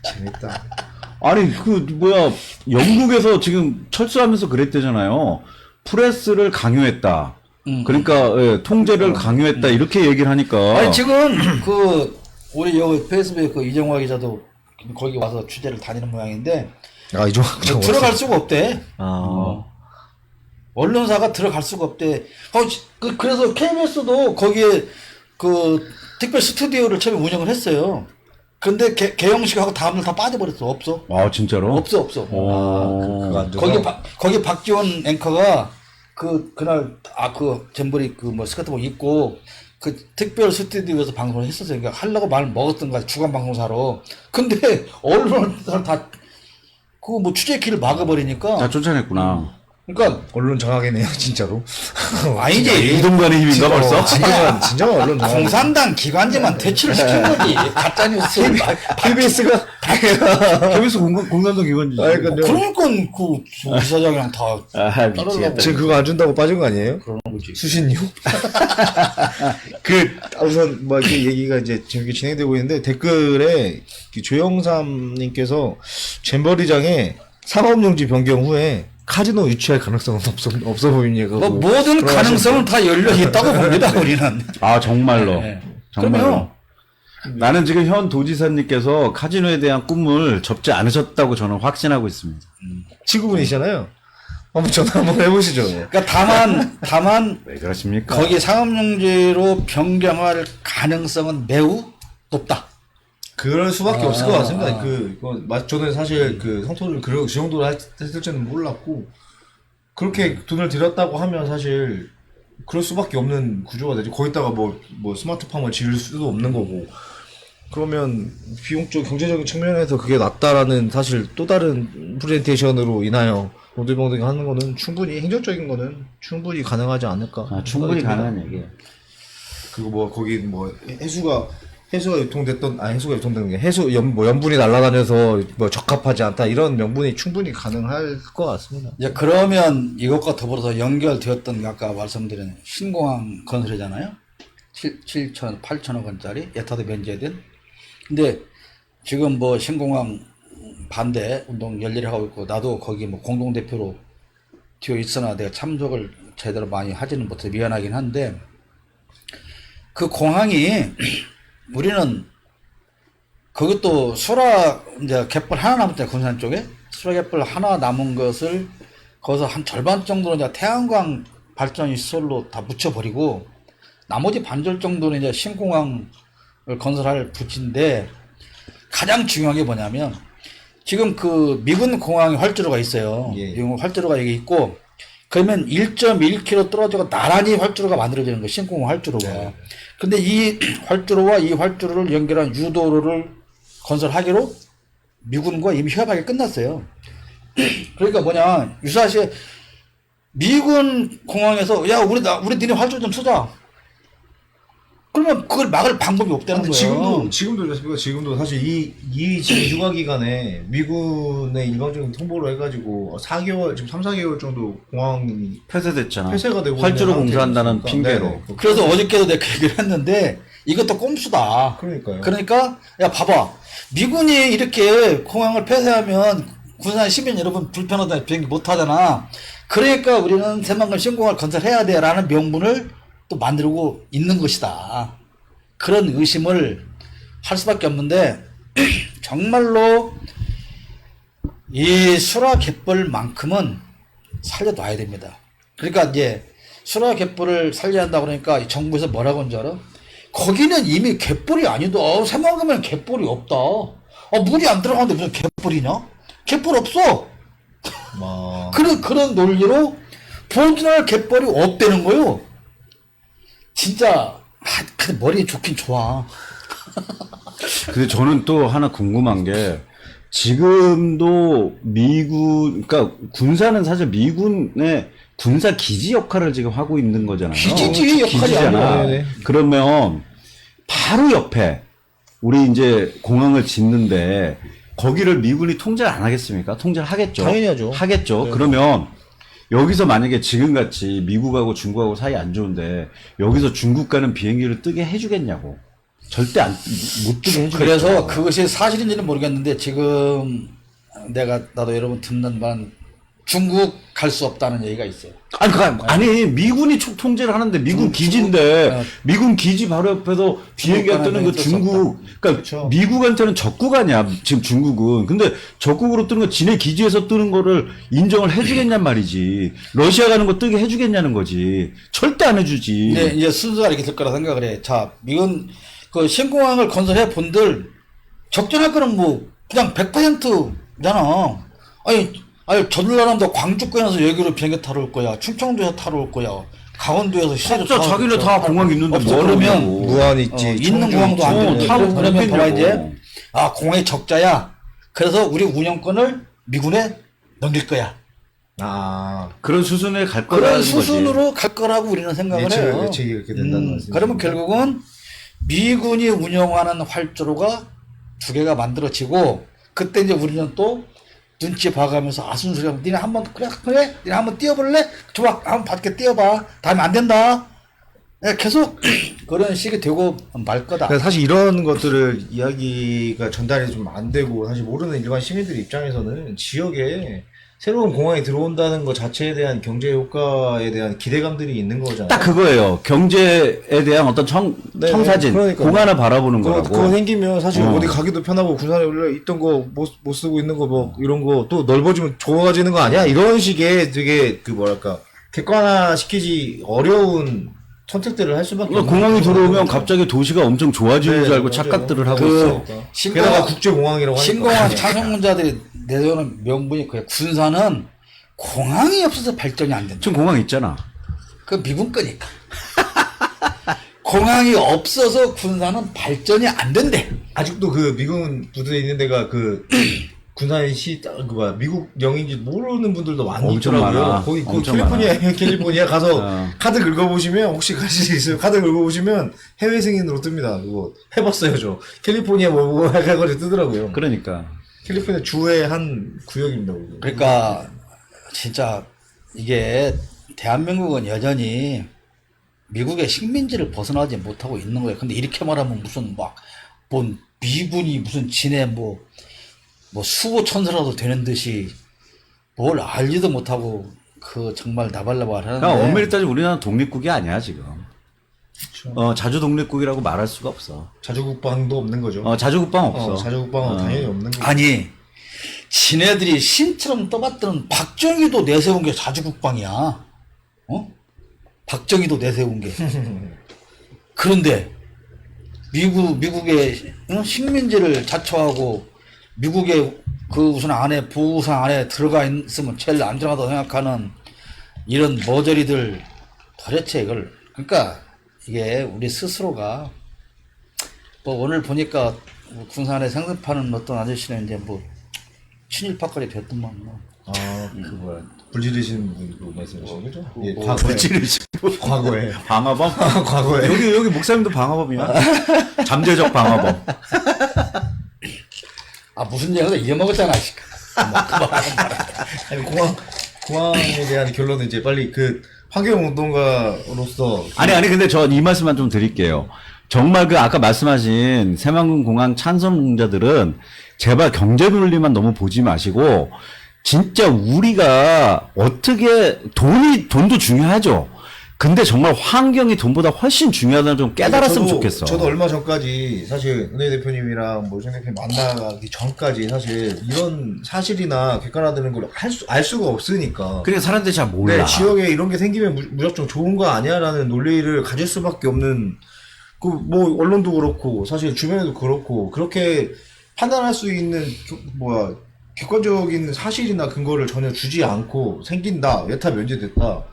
재밌다. 아니 그 뭐야 영국에서 지금 철수하면서 그랬대잖아요. 프레스를 강요했다. 그러니까 예, 통제를 강요했다 이렇게 얘기를 하니까. 아니 지금 그 우리 여기 페이스북에 그 이정화 기자도 거기 와서 취재를 다니는 모양인데 아 이종 들어갈 수가 없대. 아 언론사가 들어갈 수가 없대. 그래서 KBS도 거기에 그 특별 스튜디오를 처음에 운영을 했어요. 근데 개영식하고 다음날 다 빠져버렸어. 없어. 아 진짜로? 없어. 그거 안 돼서? 거기 박지원 앵커가 그날 그 잼버리 그 뭐 스카트복 입고 그 특별 스튜디오에서 방송을 했었어요. 그러니까 하려고 말 먹었던 거야. 주간 방송사로. 근데 언론사를 다 그거 뭐 취재키를 막아버리니까. 다 쫓아냈구나. 그러니까 언론 장악이네요, 진짜로. 아니지. 이동관의 힘인가 벌써? 진짜 언론 장악. 공산당 기관지만 퇴출을 시킨 거지. 가짜뉴스. KBS가 KBS 공산당 기관지. 그러니까 그러니까 그 부사장이랑 다 아, 미치겠다. 지금 그거 안 준다고 빠진 거 아니에요? 그런 거지. 수신료? 우선 뭐 이렇게 얘기가 이제 재밌게 진행되고 있는데 댓글에 조영삼님께서 잼버리장에 상업용지 변경 후에 카지노 유치할 가능성은 없어 보이냐고. 뭐 모든 가능성은 다 열려 있다고 봅니다. 우리는. 아, 정말로. 네. 정말로. 그럼요. 나는 지금 현 도지사님께서 카지노에 대한 꿈을 접지 않으셨다고 저는 확신하고 있습니다. 친구분이시잖아요. 한번 전화 한번 해보시죠. 그러니까 다만 왜 그러십니까? 거기 상업용지로 변경할 가능성은 매우 높다. 그럴 수밖에 없을 것 같습니다. 저는 사실 그 성토를 그 정도로 했을 줄은 몰랐고, 그렇게 돈을 들였다고 하면 사실 그럴 수밖에 없는 구조가 되지. 거기다가 뭐 스마트팜을 지을 수도 없는 거고. 그러면 비용적 경제적인 측면에서 그게 낫다라는 사실 또 다른 프레젠테이션으로 인하여 로드병등 하는 거는 충분히 행정적인 거는 충분히 가능하지 않을까. 아, 충분히 가능한 얘기예요. 그리고 뭐 거기 뭐 해수가 유통됐던 해수가 유통되는 게 염분이 날아다녀서 뭐 적합하지 않다 이런 명분이 충분히 가능할 것 같습니다. 이제 그러면 이것과 더불어서 연결되었던 아까 말씀드린 신공항 건설이잖아요. 7천, 8천억 원짜리 예타도 면제된. 근데 지금 뭐 신공항 반대 운동 열렬히 하고 있고 나도 거기 뭐 공동대표로 되어 있으나 내가 참석을 제대로 많이 하지는 못해 미안하긴 한데 그 공항이 우리는 그것도 수라 이제 갯벌 하나 남았잖아요. 군산 쪽에 수라 갯벌 하나 남은 것을 거기서 한 절반 정도는 이제 태양광 발전 시설로 다 묻혀버리고 나머지 반절 정도는 이제 신공항을 건설할 부지인데 가장 중요한 게 뭐냐면 지금 그 미군 공항에 활주로가 있어요. 예. 미군 활주로가 여기 있고 그러면 1.1km 떨어지고 나란히 활주로가 만들어지는 거예요. 신공항 활주로가. 네. 근데 이 활주로와 이 활주로를 연결한 유도로를 건설하기로 미군과 이미 협약이 끝났어요. 그러니까 뭐냐 유사시 미군 공항에서 야 우리 니네 활주로 좀 쓰자. 그러면 그걸 막을 방법이 없다는 거예요. 지금도 그렇습니까? 지금도 사실 이 지금 휴가 기간에 미군의 일방적인 통보를 해가지고 4개월 지금 3-4개월 정도 공항이 폐쇄됐잖아. 폐쇄가 되고 활주로 있는 공사한다는 상태니까. 핑계로. 네. 그래서 어저께도 내가 그 얘기를 했는데 이것도 꼼수다. 그러니까요. 그러니까 야 봐봐 미군이 이렇게 공항을 폐쇄하면 군산 시민 여러분 불편하다 비행기 못 하잖아. 그러니까 우리는 새만금 신공항을 건설해야 돼라는 명분을 또 만들고 있는 것이다. 그런 의심을 할 수밖에 없는데 정말로 이 수라 갯벌만큼은 살려놔야 됩니다. 그러니까 이제 수라 갯벌을 살려야 한다 그러니까 정부에서 뭐라고 하는 줄 알아? 거기는 이미 갯벌이 아니다. 새만금에는 갯벌이 없다. 물이 안 들어가는데 무슨 갯벌이냐? 갯벌 없어. 그런 논리로 본진할 갯벌이 없다는 거요. 진짜 근데 머리에 좋긴 좋아. 근데 저는 또 하나 궁금한 게 지금도 그러니까 군사는 사실 미군의 군사 기지 역할을 지금 하고 있는 거잖아요. 기지지 역할이 기지잖아. 아니야. 네네. 그러면 바로 옆에 우리 이제 공항을 짓는데 거기를 미군이 통제를 안 하겠습니까? 통제를 하겠죠. 당연히 하죠. 하겠죠. 네. 그러면 여기서 만약에 지금같이 미국하고 중국하고 사이 안 좋은데 여기서 중국 가는 비행기를 뜨게 해주겠냐고. 절대 못 뜨게 해주겠죠. 그래서 그것이 사실인지는 모르겠는데 지금 나도 여러분 듣는 바는 중국 갈 수 없다는 얘기가 있어요. 아니 미군이 통제를 하는데 미군 기지인데 미군 기지 바로 옆에서 비행기가 뜨는 거 중국 그러니까 그쵸. 미국한테는 적국 아니야 지금 중국은. 근데 적국으로 뜨는 거 지네 기지에서 뜨는 거를 인정을 해주겠냔 말이지. 러시아 가는 거 뜨게 해주겠냐는 거지. 절대 안 해주지. 근데 이제 순서가 이렇게 될 거라 생각을 해. 자, 미군 그 신공항을 건설해 본들 적절할 거는 뭐 그냥 100%잖아. 아니 전라남도 광주권에서 여기로 비행기 타러 올 거야. 충청도에서 타러 올 거야. 강원도에서 시내로 진짜 자기네 다 공항 있는데 없어. 뭐 그러면 하려고. 무안 있지. 있는 청주 공항도 안 있지. 되는데 타고 그러면 봐봐 그러겠냐고. 이제 공항이 적자야. 그래서 우리 운영권을 미군에 넘길 거야. 아, 그런 수순에 갈 그런 거라는 수순으로 갈 거라고 우리는 생각을 해요. 예측이 그렇게 된다는 말씀이죠. 그러면 결국은 미군이 운영하는 활주로가 두 개가 만들어지고 그때 이제 우리는 또 눈치 봐가면서 아순수리하면 니네 한번 그래 니네 한번 뛰어볼래? 좋아 한번 밖에 뛰어봐. 다음에 안 된다. 계속 그런 식이 되고 말 거다. 그러니까 사실 이런 것들을 이야기가 전달이 좀 안 되고 사실 모르는 일반 시민들 입장에서는 지역에 새로운 공항이 들어온다는 것 자체에 대한 경제 효과에 대한 기대감들이 있는 거잖아요. 딱 그거예요. 경제에 대한 어떤 네, 청사진, 그러니까요. 공간을 바라보는 거라고. 그거 생기면 사실 어디 가기도 편하고 군산에 원래 있던 거 못 쓰고 있는 거 뭐 이런 거 또 넓어지면 좋아지는 거 아니야? 이런 식의 되게 그 뭐랄까 객관화 시키지 어려운 선택들을 할 수밖에 그러니까 없는 공항이 거죠. 들어오면 갑자기 도시가 엄청 좋아지는 줄 알고 맞아요. 착각들을 하고 그 있어. 게다가 국제공항이라고 하니까 신공항 찬성문자들이 내세우는 명분이 그래. 군사는 공항이 없어서 발전이 안 된다. 지금 공항 있잖아. 그 미군 거니까. 공항이 없어서 군사는 발전이 안 된대. 아직도 그 미군 부대에 있는 데가 그 군산시 그 뭐야 미국 영인지 모르는 분들도 많이 엄청 있더라고요. 많아. 거기 그 엄청 캘리포니아 가서 어. 카드 긁어보시면 혹시 가실 수 있어요. 카드 긁어보시면 해외 승인으로 뜹니다. 그거 해봤어요 저. 캘리포니아 뭐 해가지고 뜨더라고요. 그러니까. 캘리포니아 주의 한 구역입니다. 그거. 그러니까 진짜 이게 대한민국은 여전히 미국의 식민지를 벗어나지 못하고 있는 거예요. 근데 이렇게 말하면 무슨 뭐 미군이 무슨 지네 뭐 수호 천사라도 되는 듯이 뭘 알지도 못하고 그 정말 나발나발 하는데. 그러니까 엄밀히 따지면 우리나라는 독립국이 아니야 지금. 그렇죠. 자주 독립국이라고 말할 수가 없어. 자주국방도 없는 거죠. 자주국방 없어. 자주국방은 당연히 없는 거죠. 아니 지네들이 신처럼 떠받드는 박정희도 내세운 게 자주국방이야. 박정희도 내세운 게. 그런데 미국의 식민지를 자처하고 미국의 그 무슨 안에 보호상 안에 들어가 있으면 제일 안전하다고 생각하는 이런 머저리들 도대체 이걸 그러니까 이게 우리 스스로가 뭐 오늘 보니까 군산에 생선 파는 어떤 아저씨는 이제 뭐 친일파까지 됐더만 뭐. 그 뭐야 불지르신 분 그거 말씀하시는 거죠? 예, 뭐, 과거에. 불지르시고. 과거에. 방화범? 과거에. 여기 목사님도 방화범이야. 잠재적 방화범. 무슨 얘기를 잊어먹었잖아. 아니 공항에 대한 결론은 이제 빨리 그 환경운동가로서 아니 근데 저 이 말씀만 좀 드릴게요. 정말 그 아까 말씀하신 새만금 공항 찬성자들은 제발 경제 논리만 너무 보지 마시고 진짜 우리가 어떻게 돈도 중요하죠. 근데 정말 환경이 돈보다 훨씬 중요하다는 좀 깨달았으면 좋겠어. 저도 얼마 전까지 사실 은혜 대표님이랑 뭐 대표님 만나기 전까지 사실 이런 사실이나 객관화되는 걸 알 수가 없으니까. 그러니까 사람들이 잘 몰라. 네, 지역에 이런 게 생기면 무작정 좋은 거 아니야라는 논리를 가질 수밖에 없는 그 뭐 언론도 그렇고 사실 주변에도 그렇고 그렇게 판단할 수 있는 객관적인 사실이나 근거를 전혀 주지 않고 생긴다, 여타 면제됐다,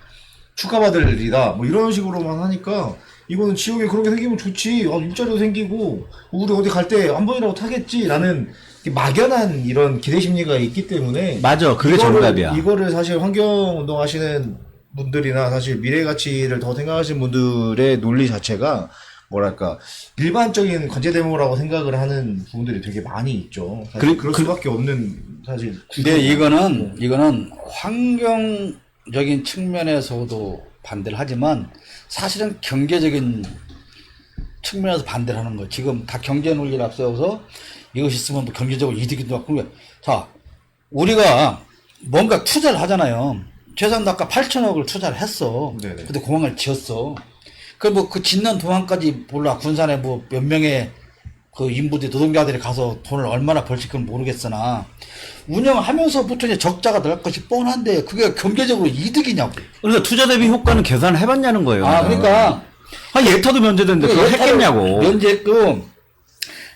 축하받을 일이다, 뭐 이런 식으로만 하니까 이거는 지역에 그렇게 생기면 좋지, 일자리도 생기고 우리 어디 갈 때 한 번이라도 타겠지라는 막연한 이런 기대 심리가 있기 때문에 맞아, 그게 정답이야. 이거를 사실 환경운동 하시는 분들이나 사실 미래 가치를 더 생각하시는 분들의 논리 자체가 뭐랄까 일반적인 관제 대목이라고 생각을 하는 부분들이 되게 많이 있죠. 사실 그럴 수밖에 없는 사실. 근데 이거는 환경적인 측면에서도 반대를 하지만 사실은 경제적인 측면에서 반대를 하는 거예요. 지금 다 경제 논리를 앞세워서 이것이 있으면 뭐 경제적으로 이득이 나고. 자, 우리가 뭔가 투자를 하잖아요. 최소한 아까 8천억을 투자를 했어. 네네. 근데 공항을 지었어. 그 짓는 동안까지 몰라. 군산에 뭐 몇 명의 그 인부들, 노동자들이 가서 돈을 얼마나 벌지 그건 모르겠으나 운영하면서부터 이제 적자가 날 것이 뻔한데 그게 경제적으로 이득이냐고. 그러니까 투자 대비 효과는 계산을 해봤냐는 거예요. 그러니까. 예타도 면제됐는데 그걸 했겠냐고. 면제금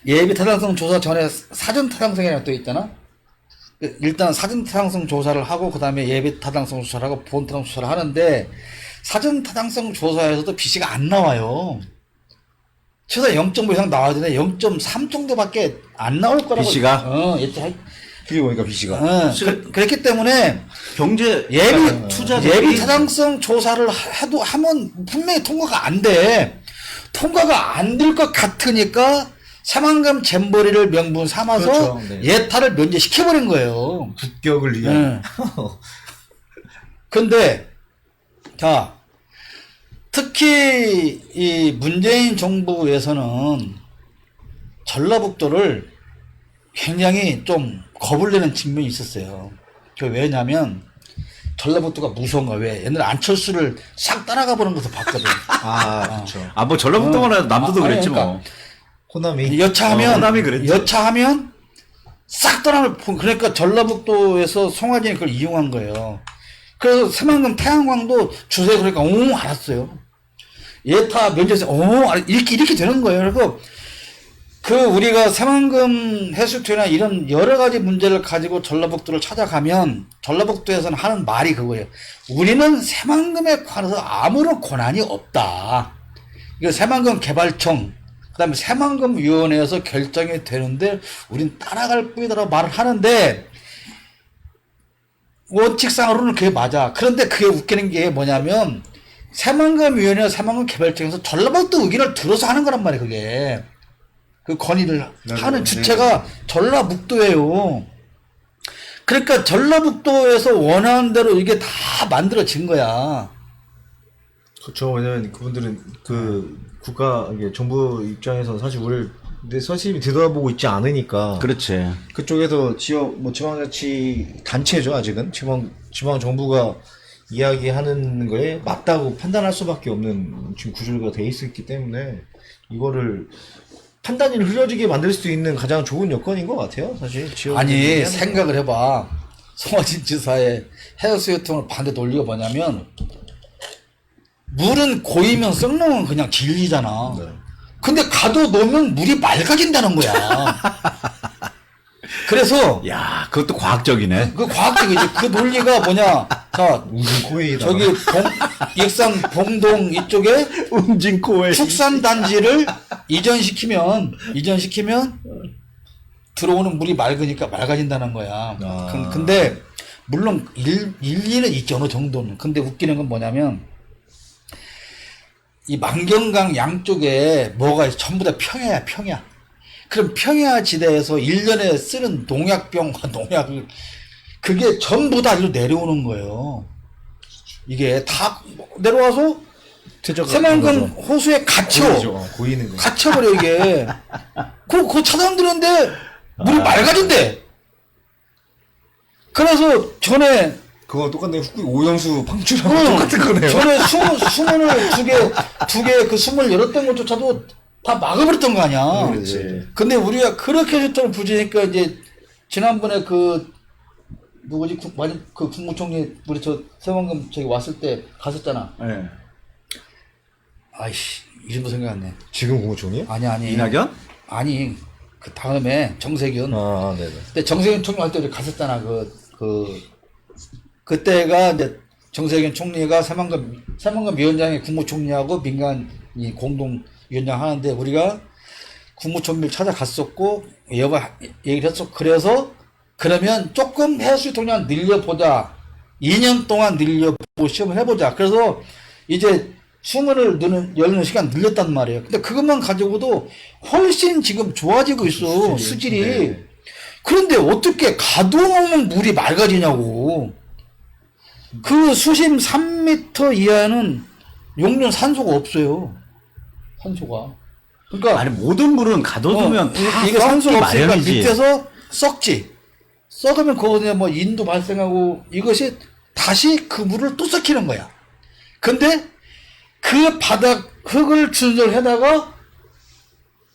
예비 타당성 조사 전에 사전 타당성이라고 또 있잖아. 일단 사전 타당성 조사를 하고 그 다음에 예비 타당성 조사를 하고 본 타당성 조사를 하는데 사전 타당성 조사에서도 BC가 안 나와요. 최소 0.5 이상 나와야 되는데 0.3 정도밖에 안 나올 거라고. BC가? 그게 보니까 BC가. 그랬기 때문에 경제 투자 예비 타당성 조사를 해도 하면 분명히 통과가 안 돼. 통과가 안 될 것 같으니까 새만금 잼버리를 명분 삼아서 그렇죠. 네. 예타를 면제시켜버린 거예요. 국격을 위한. 근데 자, 특히 이 문재인 정부에서는 전라북도를 굉장히 좀 겁을 내는 측면이 있었어요. 그 왜냐면 전라북도가 무서운 거야. 왜? 옛날에 안철수를 싹 따라가 보는 것을 봤거든. 그렇죠. 아, 뭐 전라북도만 해도 남도도 아니, 그랬지 그러니까 뭐. 호남이. 호남이 그랬지. 여차하면 싹 떠나면, 그러니까 전라북도에서 송하진이 그걸 이용한 거예요. 그래서 새만금 태양광도 주세요. 그러니까, 알았어요. 예타 면제세, 이렇게 되는 거예요. 그래서 우리가 새만금 해수투나 이런 여러 가지 문제를 가지고 전라북도를 찾아가면 전라북도에서는 하는 말이 그거예요. 우리는 새만금에 관해서 아무런 권한이 없다. 이거 새만금 개발청, 그 다음에 새만금위원회에서 결정이 되는데 우린 따라갈 뿐이다라고 말을 하는데 원칙상으로는 그게 맞아. 그런데 그게 웃기는 게 뭐냐면 새만금위원회와 새만금개발청에서 전라북도 의견을 들어서 하는 거란 말이에요. 그게. 그 건의를 하는 주체가 전라북도예요. 그러니까 전라북도에서 원하는 대로 이게 다 만들어진 거야. 그렇죠. 왜냐면 그분들은 그 국가 이게 정부 입장에서 사실 우리를 근데 선생님이 되돌아보고 있지 않으니까. 그렇지. 그쪽에서 지역 뭐 지방자치 단체죠. 아직은 지방 정부가 이야기하는 거에 맞다고 판단할 수밖에 없는 지금 구조가 돼 있었기 때문에 이거를 판단이 흐려지게 만들 수 있는 가장 좋은 여건인 것 같아요. 사실 지역 아니 생각을 해봐. 송하진 지사의 해수유통을 반대 논리가 뭐냐면 물은 고이면 썩는 그냥 진리잖아. 네. 근데 가둬 놓으면 물이 맑아진다는 거야. 그래서 야, 그것도 과학적이네. 그 과학적이지. 그 논리가 뭐냐? 자, 코웨이다. 저기 익산 봉동 이쪽에 웅진코에 축산단지를 이전시키면 들어오는 물이 맑으니까 맑아진다는 거야. 근데 물론 일리는 있죠. 어느 정도는. 근데 웃기는 건 뭐냐면 이 만경강 양쪽에 뭐가 전부 다 평야야, 평야. 그럼 평야 지대에서 1년에 쓰는 농약병과 농약을 그게 전부 다 일로 내려오는 거예요. 이게 다 내려와서 새만금 호수에 갇혀. 고이는 거. 갇혀버려, 이게. 그거 차단되는데 물이 맑아진대. 그래서 전에 그거 똑같네. 오영수 방출하고 똑같은 거네요. 전에 수문을 두 개 그 수문을 열었던 것조차도 다 막아버렸던 거 아니야. 그렇지. 근데 우리가 그렇게 해줬던 부지니까 이제 지난번에 누구지 그 국무총리 우리 저 새만금 저기 왔을 때 갔었잖아. 네. 아이씨 이름도 생각 안 나. 지금 국무총리? 아니. 이낙연? 아니 그 다음에 정세균. 네네. 근데 정세균 총리 할 때 우리 갔었잖아. 그때가 이제 정세균 총리가 새만금 위원장이 국무총리하고 민간이 공동 위원장 하는데 우리가 국무총리를 찾아갔었고 얘기를 했었고 그래서 그러면 조금 해수통량 늘려보자. 2년 동안 늘려보고 시험을 해보자. 그래서 이제 수문을 열는 시간 늘렸단 말이에요. 근데 그것만 가지고도 훨씬 지금 좋아지고 있어. 수질이. 네. 그런데 어떻게 가둬놓으면 물이 맑아지냐고. 그 수심 3m 이하는 용륜 산소가 없어요. 산소가. 그러니까 아니 모든 물은 가둬두면 다 이게 산소가 없으니까 마련이지. 밑에서 썩지. 썩으면 거기에 뭐 인도 발생하고 이것이 다시 그 물을 또 썩히는 거야. 근데 그 바닥 흙을 준설해다가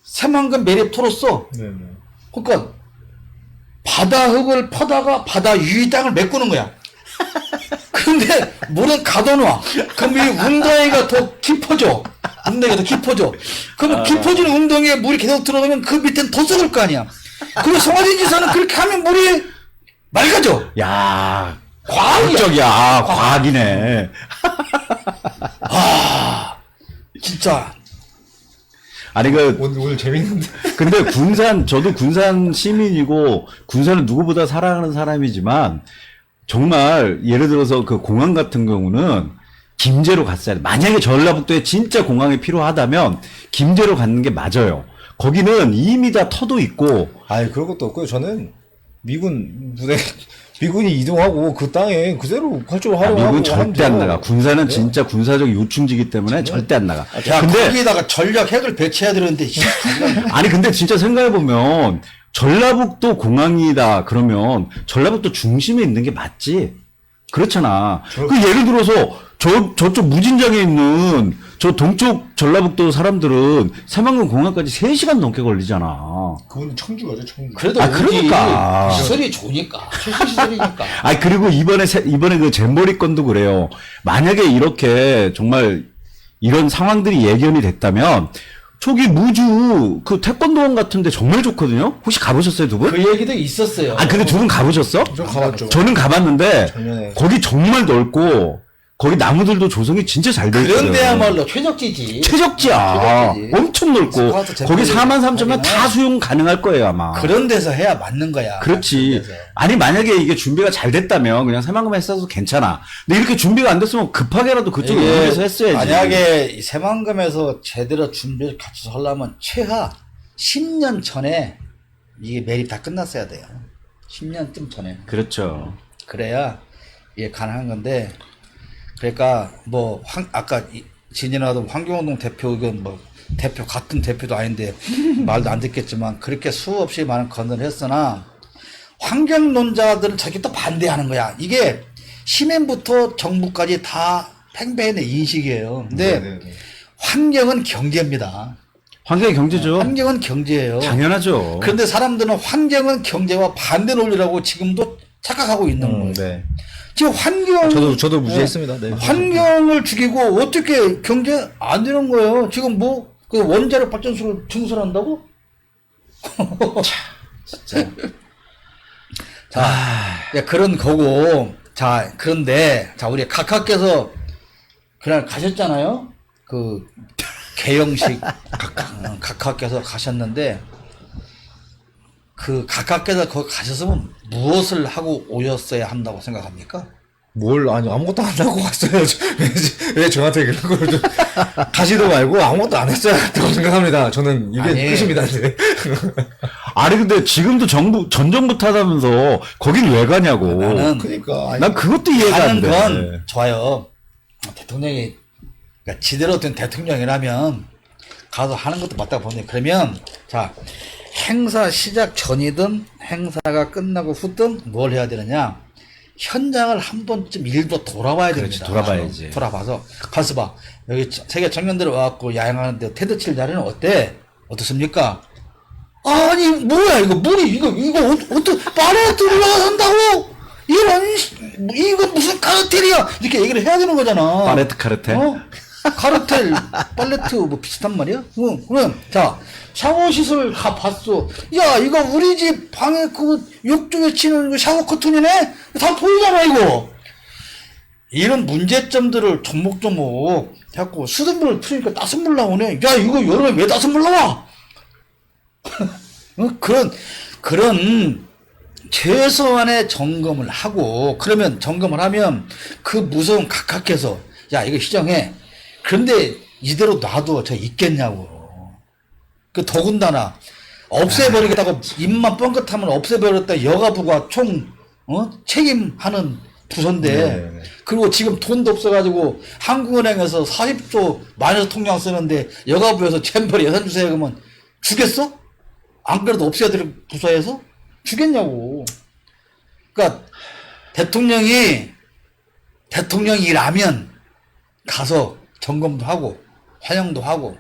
새만금 매립 털었어. 네네. 그러니까 바다 흙을 퍼다가 바다 위 땅을 메꾸는 거야. 근데 물은 가둬놔. 그럼 이 웅덩이가 더 깊어져. 그러면 깊어지는 웅덩이에 물이 계속 들어가면 그 밑엔 더 썩을 거 아니야. 그리고 송하진 지사는 그렇게 하면 물이 맑아져. 야, 과학이야. 과학적이야. 과학이네. 진짜. 아니 오늘 재밌는데. 근데 저도 군산 시민이고 군산을 누구보다 사랑하는 사람이지만 정말 예를 들어서 그 공항 같은 경우는 김제로 갔어야 돼. 만약에 전라북도에 진짜 공항이 필요하다면 김제로 가는 게 맞아요. 거기는 이미 다 터도 있고. 아니 그런 것도 없고요. 저는 미군 부대 미군이 이동하고 그 땅에 그대로 활주로 활용하고 미군 절대 안 나가. 군산은 네? 진짜 군사적 요충지기 때문에 절대 안 나가. 야, 근데 거기에다가 전략 핵을 배치해야 되는데 아니 근데 진짜 생각해 보면 전라북도 공항이다 그러면 전라북도 중심에 있는 게 맞지. 그렇잖아. 그 예를 들어서 저쪽 무진장에 있는 저 동쪽 전라북도 사람들은 새만금 공항까지 3시간 넘게 걸리잖아. 그건 청주가죠, 청주. 그래도 그러니까. 시설이 좋으니까 최신 시설이니까. 아 그리고 이번에 그 잼버리 건도 그래요. 만약에 이렇게 정말 이런 상황들이 예견이 됐다면 저기 무주 그 태권도원 같은데 정말 좋거든요. 혹시 가보셨어요, 두 분? 그 얘기도 있었어요. 아 근데 두 분 가보셨어? 저 가봤죠. 저는 가봤는데 작년에. 거기 정말 넓고 거기 나무들도 조성이 진짜 잘 돼 있어요. 그런 데야말로 최적지지. 최적지야. 최적지지. 엄청 넓고 스쿼트 거기 잼버리 43,000명 하기는 다 수용 가능할 거예요 아마. 그런 데서 해야 맞는 거야. 그렇지. 그런 데서. 아니 만약에 이게 준비가 잘 됐다면 그냥 새만금에 했어도 괜찮아. 근데 이렇게 준비가 안 됐으면 급하게라도 그쪽에 이게 이용해서 했어야지. 만약에 새만금에서 제대로 준비를 갖춰서 하려면 최하 10년 전에 이게 매립 다 끝났어야 돼요. 10년쯤 전에. 그렇죠. 그래야 이게 가능한 건데, 그러니까 뭐 아까 진이나도 환경운동 대표 이건 뭐 대표 같은 대표도 아닌데 말도 안 듣겠지만 그렇게 수없이 많은 건의를 했으나 환경론자들은 저기 또 반대하는 거야. 이게 시민부터 정부까지 다 팽배해낸 인식이에요. 근데 네네네. 환경은 경제입니다. 환경의 경제죠. 환경은 경제예요. 당연하죠. 그런데 사람들은 환경은 경제와 반대 논리라고 지금도 착각하고 있는 거예요. 네. 지금 환경 저도 무시했습니다. 네. 환경을 죽이고 어떻게 경제 안 되는 거예요? 지금 뭐 그 원자력 발전소를 증설한다고? 진짜. 자, 야, 그런 거고. 자, 그런데 자 우리 각하께서 그날 가셨잖아요. 그 개영식 각하께서 가셨는데 그 각하께서 거기 가셨으면 무엇을 하고 오셨어야 한다고 생각합니까? 아니 아무것도 안 하고 갔어요. 왜 저한테 그런 걸 좀 가지도 말고 아무것도 안 했어야 했다고 생각합니다. 저는 이게 아니. 끝입니다. 이제. 아니 근데 지금도 전 정부 탓하면서 거긴 왜 가냐고. 나는 그러니까 난 그것도 이해가 안 하는 돼. 건 좋아요. 대통령이 그러니까 지대로 된 대통령이라면 가서 하는 것도 맞다고 보는데 그러면 자 행사 시작 전이든 행사가 끝나고 후든 뭘 해야 되느냐 현장을 한 번쯤 일부 돌아봐야 그렇지, 됩니다. 돌아봐야지. 돌아봐서 가서 봐 여기 세계 청년들 와갖고 야영하는데 텐트 칠 자리는 어떻습니까? 아니 뭐야 이거 물이 이거 어떻게 파레트 올라간다고? 이거 무슨 카르텔이야 이렇게 얘기를 해야 되는 거잖아. 파레트 카르텔? 카르텔 팔레트 뭐 비슷한 말이야? 그럼 자 샤워 시설 가 봤어. 야 이거 우리 집 방에 그 욕조에 치는 그 샤워 커튼이네. 다 보이잖아 이거. 이런 문제점들을 조목조목 해갖고 수돗물을 틀으니까 따뜻물 나오네. 야 이거 여름에 왜 따뜻물 나와? 그런 최소한의 점검을 하고 그러면 점검을 하면 그 무서운 각하께서 야 이거 시정해. 그런데 이대로 놔둬 저 있겠냐고. 그 더군다나 없애버리겠다고 입만 뻥긋하면 없애버렸다 여가부가 책임하는 부서인데 네. 그리고 지금 돈도 없어가지고 한국은행에서 40조 마이너스 통장 쓰는데 여가부에서 잼버리 예산 주세요 그러면 주겠어? 안 그래도 없애야 될 부서에서 주겠냐고. 그러니까 대통령이라면 가서 점검도 하고 환영도 하고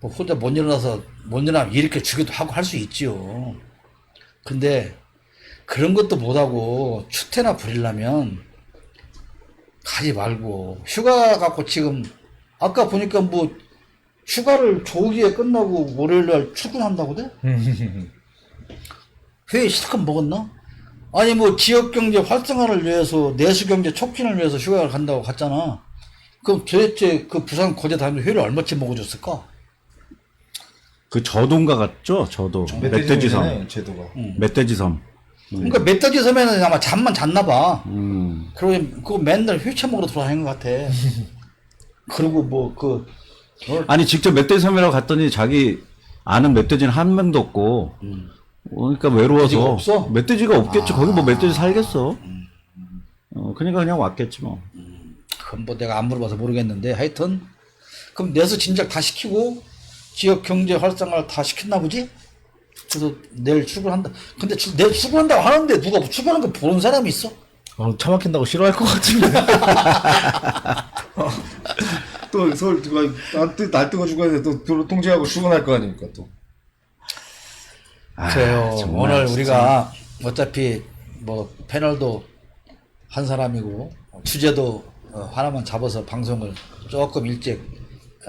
뭐 혼자 못 일어나면 이렇게 주기도 하고 할 수 있지요. 근데 그런 것도 못하고 추태나 부리려면 가지 말고 휴가 갖고 지금 아까 보니까 뭐 휴가를 조기에 끝나고 월요일날 출근한다고 돼? 회의 시작하면 먹었나? 아니 뭐 지역경제 활성화를 위해서 내수경제 촉진을 위해서 휴가를 간다고 갔잖아. 그럼 도대체 그 부산 거제 다니면서 회를 얼마치 먹어줬을까? 그 저도인가 같죠? 저도. 멧돼지섬. 제도가. 멧돼지섬. 그러니까 멧돼지 섬에는 아마 잠만 잤나 봐. 음. 그리고 그거 맨날 회차 먹으러 돌아다니는 것 같아. 그리고 뭐 아니 직접 멧돼지섬이라고 갔더니 자기 아는 멧돼지는 한 명도 없고 그러니까 멧돼지가 외로워서 없어? 멧돼지가 없겠죠. 거기 뭐 멧돼지 살겠어. 그러니까 그냥 왔겠지 뭐. 그건 뭐 내가 안 물어봐서 모르겠는데 하여튼 그럼 내수 진작 다 시키고 지역 경제 활성화를 다 시켰나 보지? 그래서 내일 출근한다. 근데 내일 출근한다고 하는데 누가 출근하는 거 보는 사람이 있어? 차 막힌다고 싫어할 것 같은데. 또 서울 날 뜨거 죽었는데 또 통제하고 출근할 거 아닙니까 또. 그래요. 정말 오늘 진짜. 우리가 어차피 뭐 패널도 한 사람이고 주제도 하나만 잡아서 방송을 조금 일찍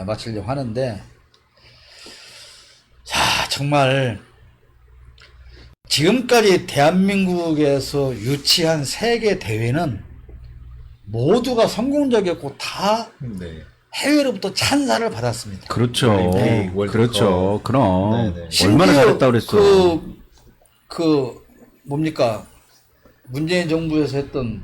마치려고 하는데 자 정말 지금까지 대한민국에서 유치한 세계 대회는 모두가 성공적이었고 다 네. 해외로부터 찬사를 받았습니다. 그렇죠. 올림픽, 월드컵. 그렇죠. 그럼 네네. 얼마나 심지어 잘했다 그랬어. 뭡니까 문재인 정부에서 했던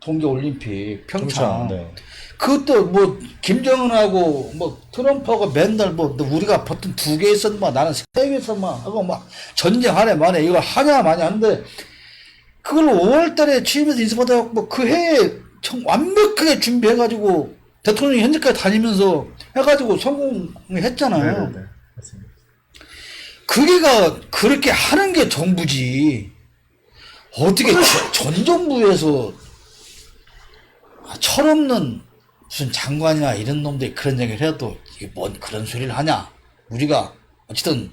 동계 올림픽 평창. 네. 그것도 뭐 김정은하고 뭐 트럼프하고 맨날 뭐 우리가 버튼 2개 있었만 나는 3개 있었만 하고 막 전쟁하네 마네 이걸 하냐 마냐 하는데 그걸 5월달에 취임해서 인사받아갖고 뭐 그 해에 완벽하게 준비해가지고 대통령이 현재까지 다니면서 해가지고 성공했잖아요. 네. 맞습니다. 그게가 그렇게 하는 게 정부지. 어떻게 전 정부에서 철없는 무슨 장관이나 이런 놈들이 그런 얘기를 해도 이게 뭔 그런 소리를 하냐. 우리가 어쨌든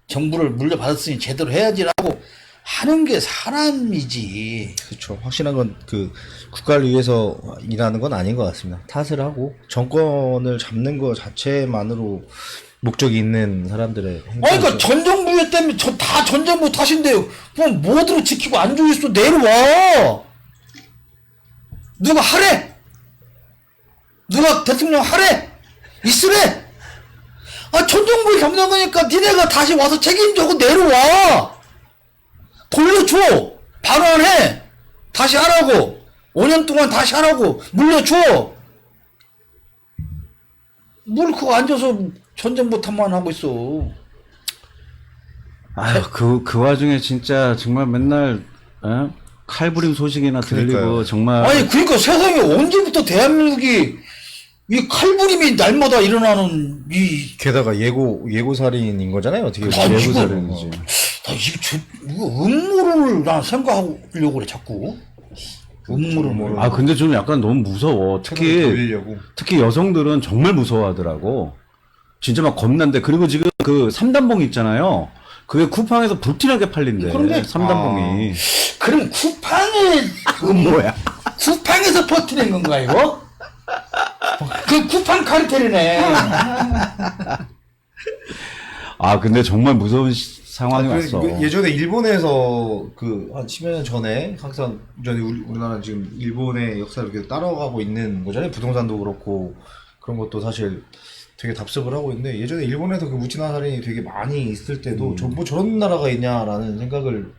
정부를 물려받았으니 제대로 해야지라고 하는 게 사람이지. 그렇죠. 확실한 건 그 국가를 위해서 일하는 건 아닌 것 같습니다. 탓을 하고 정권을 잡는 것 자체만으로 목적이 있는 사람들의 아니, 그러니까 전 정부 때문에 다 전 정부 탓인데요. 그럼 모두를 지키고 안 주겠어 내려와. 누가 하래? 누가 대통령 하래? 있으래? 아, 전 정부에 잡는 거니까 니네가 다시 와서 책임져고 내려와. 돌려줘. 반환해. 다시 하라고. 5년 동안 다시 하라고. 물려줘. 뭘 그거 앉아서 전 정부 탓만 하고 있어. 아유, 그 와중에 진짜 정말 맨날, 칼부림 소식이나 들리고, 그러니까요. 정말. 아니 그러니까 세상에 언제부터 대한민국이 이 칼부림이 날마다 일어나는 이 게다가 예고 살인인 거잖아요. 어떻게 아, 보면. 이거- 예고살인이지. 이거 음모론을 난 생각하려고 그래 자꾸 음모론. 아, 근데 좀 약간 너무 무서워. 특히, 돌리려고. 특히 여성들은 정말 무서워하더라고. 진짜 막 겁난데. 그리고 지금 그 3단봉 있잖아요. 그게 쿠팡에서 불티나게 팔린대. 그런데- 3단봉이. 그럼 쿠팡에 그건 뭐야? 쿠팡에서 퍼뜨린 건가 이거? 그 쿠팡 카르텔이네. 아, 근데 정말 무서운 상황이 왔어. 예전에 일본에서 그 한 10여 년 전에 항상 전에 우리나라 지금 일본의 역사를 이렇게 따라가고 있는 거잖아요. 부동산도 그렇고 그런 것도 사실 되게 답습을 하고 있는데 예전에 일본에서 그 무찌나 살인이 되게 많이 있을 때도 뭐 저런 나라가 있냐라는 생각을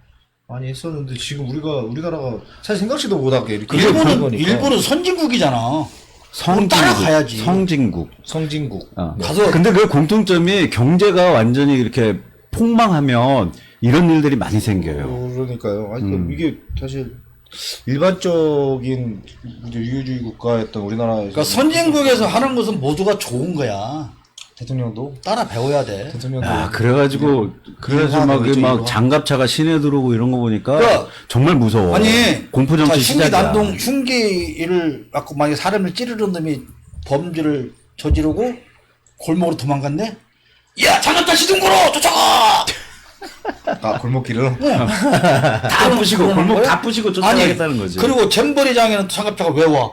많이 했었는데 지금 우리나라가 사실 생각지도 못하게 이렇게 하는 거니까. 일본은 선진국이잖아. 성진국. 따라가야지. 성진국. 성진국. 어. 가서- 근데 그 공통점이 경제가 완전히 이렇게 폭망하면 이런 일들이 많이 생겨요. 그러니까요. 아니, 그러니까 이게 사실 일반적인 유교주의 국가였던 우리나라에서 그러니까 선진국에서 하는 것은 모두가 좋은 거야. 대통령도 따라 배워야 돼. 대통령도 야, 그래가지고 일하는 막 거죠, 장갑차가 시내 들어오고 이런 거 보니까 그러니까 정말 무서워. 아니, 공포정치 자, 시작이야. 난동 흉기를 갖고 만약에 사람을 찌르는 놈이 범죄를 저지르고 골목으로 도망갔네? 야, 장갑차 시동 걸어! 쫓아가! 골목길을 다 부시고 그러는 골목 거야? 다 부시고 쫓아가겠다는 거지. 그리고 잼버리장에는 장갑차가 왜 와?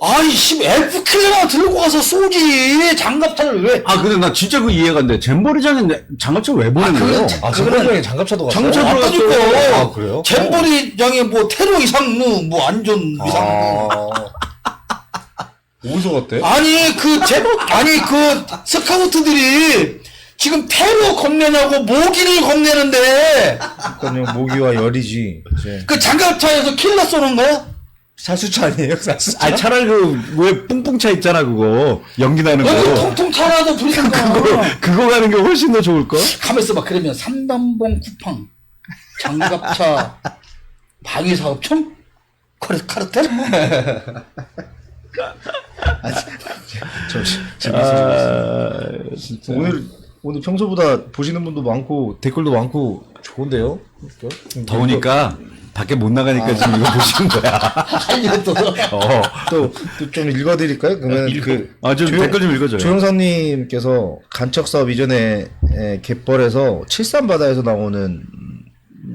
아이, 씨, F킬러나 들고 가서 쏘지! 장갑차를 왜? 아, 근데 나 진짜 그 이해가 안 돼. 잼버리장에 장갑차 왜 보낸 거예요? 장갑차에 장갑차도 갔어요? 장갑차 아까 들어갔어요. 아, 그래요? 잼버리장에 뭐 테러 이상무, 뭐 안전 이상무. 어디서 갔대? 아니 그 스카우트들이 지금 테러 겁내냐고 모기를 겁내는데 그러니까 모기와 열이지. 이제 그 장갑차에서 킬러 쏘는 거야? 사수차 아니에요? 사수차. 아 차라리 왜 뿡뿡차 있잖아 그거 연기 나는 여기 거. 통통 타라도 부리던가. 그거 가는 게 훨씬 더 좋을 걸. 가만 있어봐. 그러면 삼단봉 쿠팡, 장갑차, 방위사업청, 카르텔? 좀 재밌어요. 진짜. 오늘 평소보다 보시는 분도 많고 댓글도 많고 좋은데요? 더우니까 밖에 못 나가니까 지금 이거 보시는 거야. 이게 또. 또 좀 읽어드릴까요? 그러면 좀 댓글 좀 읽어줘요. 조영삼님께서 간척 사업 이전에 갯벌에서 칠산바다에서 나오는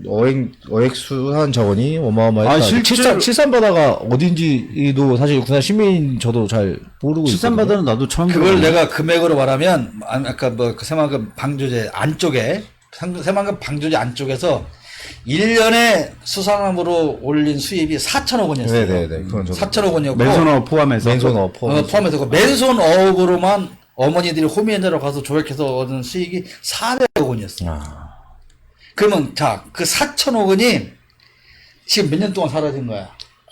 어획 수산 자원이 어마어마했다. 실제로 칠산바다가 어딘지도 사실 군산 시민 저도 잘 모르고 칠산바다는 나도 처음 그걸 들어봤네. 내가 금액으로 말하면, 아까 그 새만금 방조제 안쪽에, 새만금 방조제 안쪽에서 1년에 수산업으로 올린 수입이 4천억 원이었어요. 네네네. 그건 저도 4천억 원이었고. 맨손업 포함해서. 맨손업 포함해서 그 맨손 어업으로만 어머니들이 호미엔자로 가서 조획해서 얻은 수익이 400억 원이었어요. 그러면 자, 그 4천억 원이 지금 몇 년 동안 사라진 거야?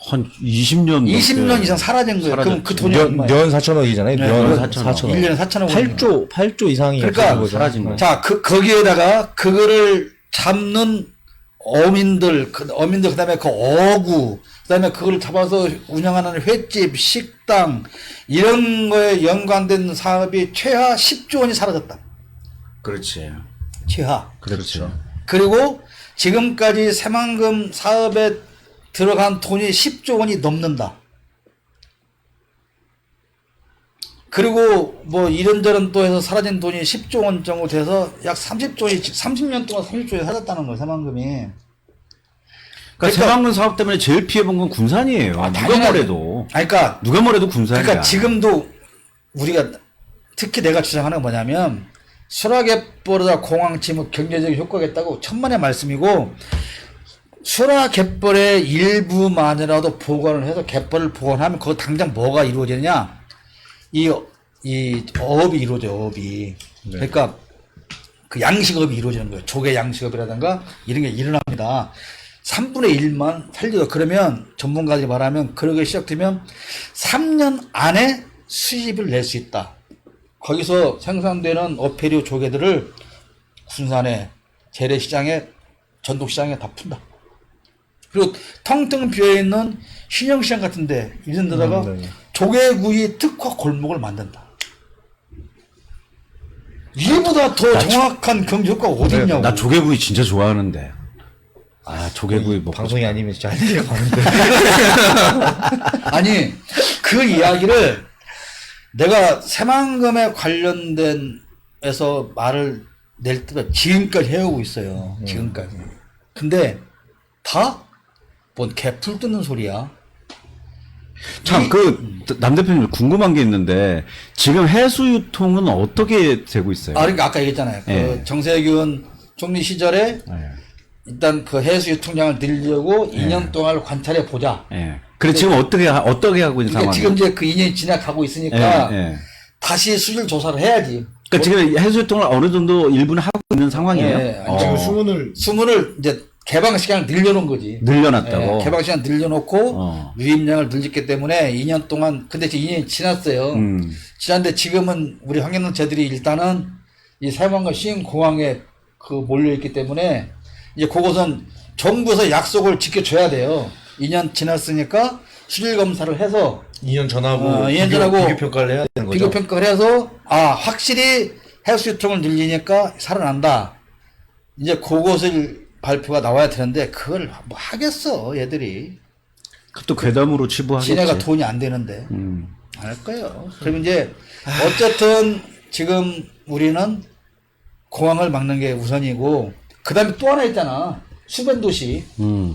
한 20년 20년 이상 사라진 거예요. 그럼 그 돈이 얼마야? 년 4천억이잖아요. 네, 년 4천억. 4천억. 1년에 4천억 원. 8조 이상이 그러니까 사라진 거야. 자, 거기에다가 그거를 잡는 어민들 그다음에 그 어구, 그다음에 그걸 잡아서 운영하는 횟집, 식당 이런 거에 연관된 사업이 최하 10조 원이 사라졌다. 그렇지. 최하. 그렇죠. 그리고 지금까지 새만금 사업에 들어간 돈이 10조 원이 넘는다. 그리고 뭐 이런저런 또 해서 사라진 돈이 10조 원 정도 돼서 약 30조 원이 30년 동안 30조 원이 사라졌다는 거예요, 새만금이. 그러니까 새만금 사업 때문에 제일 피해본 건 군산이에요. 누가 당연하죠. 뭐래도. 그러니까 누가 뭐래도 군산이야. 그러니까 지금도 우리가 특히 내가 주장하는 건 뭐냐면 수라갯벌에다 공항 침입 경제적인 효과가 있다고 천만의 말씀이고, 수라갯벌의 일부만이라도 복원을 해서 갯벌을 복원하면 그거 당장 뭐가 이루어지느냐, 이 어업이 이루어져요. 어업이. 그러니까 그 양식업이 이루어지는 거예요. 조개 양식업이라든가 이런 게 일어납니다. 3분의 1만 살려도, 그러면 전문가들이 말하면 그러게 시작되면 3년 안에 수입을 낼 수 있다. 거기서 생산되는 어패류 조개들을 군산에 재래시장에 전통시장에 다 푼다. 그리고 텅텅 비어있는 신영시장 같은데 이런 데다가 조개구이 특화 골목을 만든다. 이보다 더 정확한 경제 효과가 어딨냐고. 나 조개구이 진짜 좋아하는데. 아, 조개구이 먹고 방송이 아니면 진짜 할 얘기가 많은데. 아니, 그 이야기를 내가 새만금에 관련된에서 말을 낼 때부터 지금까지 해오고 있어요. 지금까지. 근데 다 뭔 개풀 뜯는 소리야. 참, 남 대표님 궁금한 게 있는데, 지금 해수 유통은 어떻게 되고 있어요? 그러니까 아까 얘기했잖아요. 네. 그 정세균 총리 시절에 일단 그 해수 유통량을 늘리려고 2년 동안 관찰해 보자. 예. 그래, 지금 어떻게 하고 있는 그러니까 상황이에요? 지금 이제 그 2년이 지나가고 있으니까 예. 다시 수질 조사를 해야지. 그러니까 지금 해수 유통을 어느 정도 일부는 하고 있는 상황이에요? 예, 지금 수문을 이제 개방 시간을 늘려놓은 거지. 늘려놨다고? 예, 개방 시간 늘려놓고 어. 유입량을 늘렸기 때문에 2년 동안, 근데 지금 2년이 지났어요. 지났는데 지금은 우리 환경단체들이 일단은 이 새만금 시흥공항에 그 몰려있기 때문에 이제 그것은 정부에서 약속을 지켜줘야 돼요. 2년 지났으니까 수질 검사를 해서 2년 전하고 2년 전하고 비교평가를 해야 되는 거죠. 비교평가를 해서 확실히 해수 유통을 늘리니까 살아난다. 이제 그것을 발표가 나와야 되는데 그걸 뭐 하겠어 얘들이. 또 괴담으로 치부하겠지. 지네가 돈이 안 되는데 안 할 거예요. 그럼 이제 어쨌든 지금 우리는 공항을 막는 게 우선이고, 그 다음에 또 하나 있잖아. 수변도시.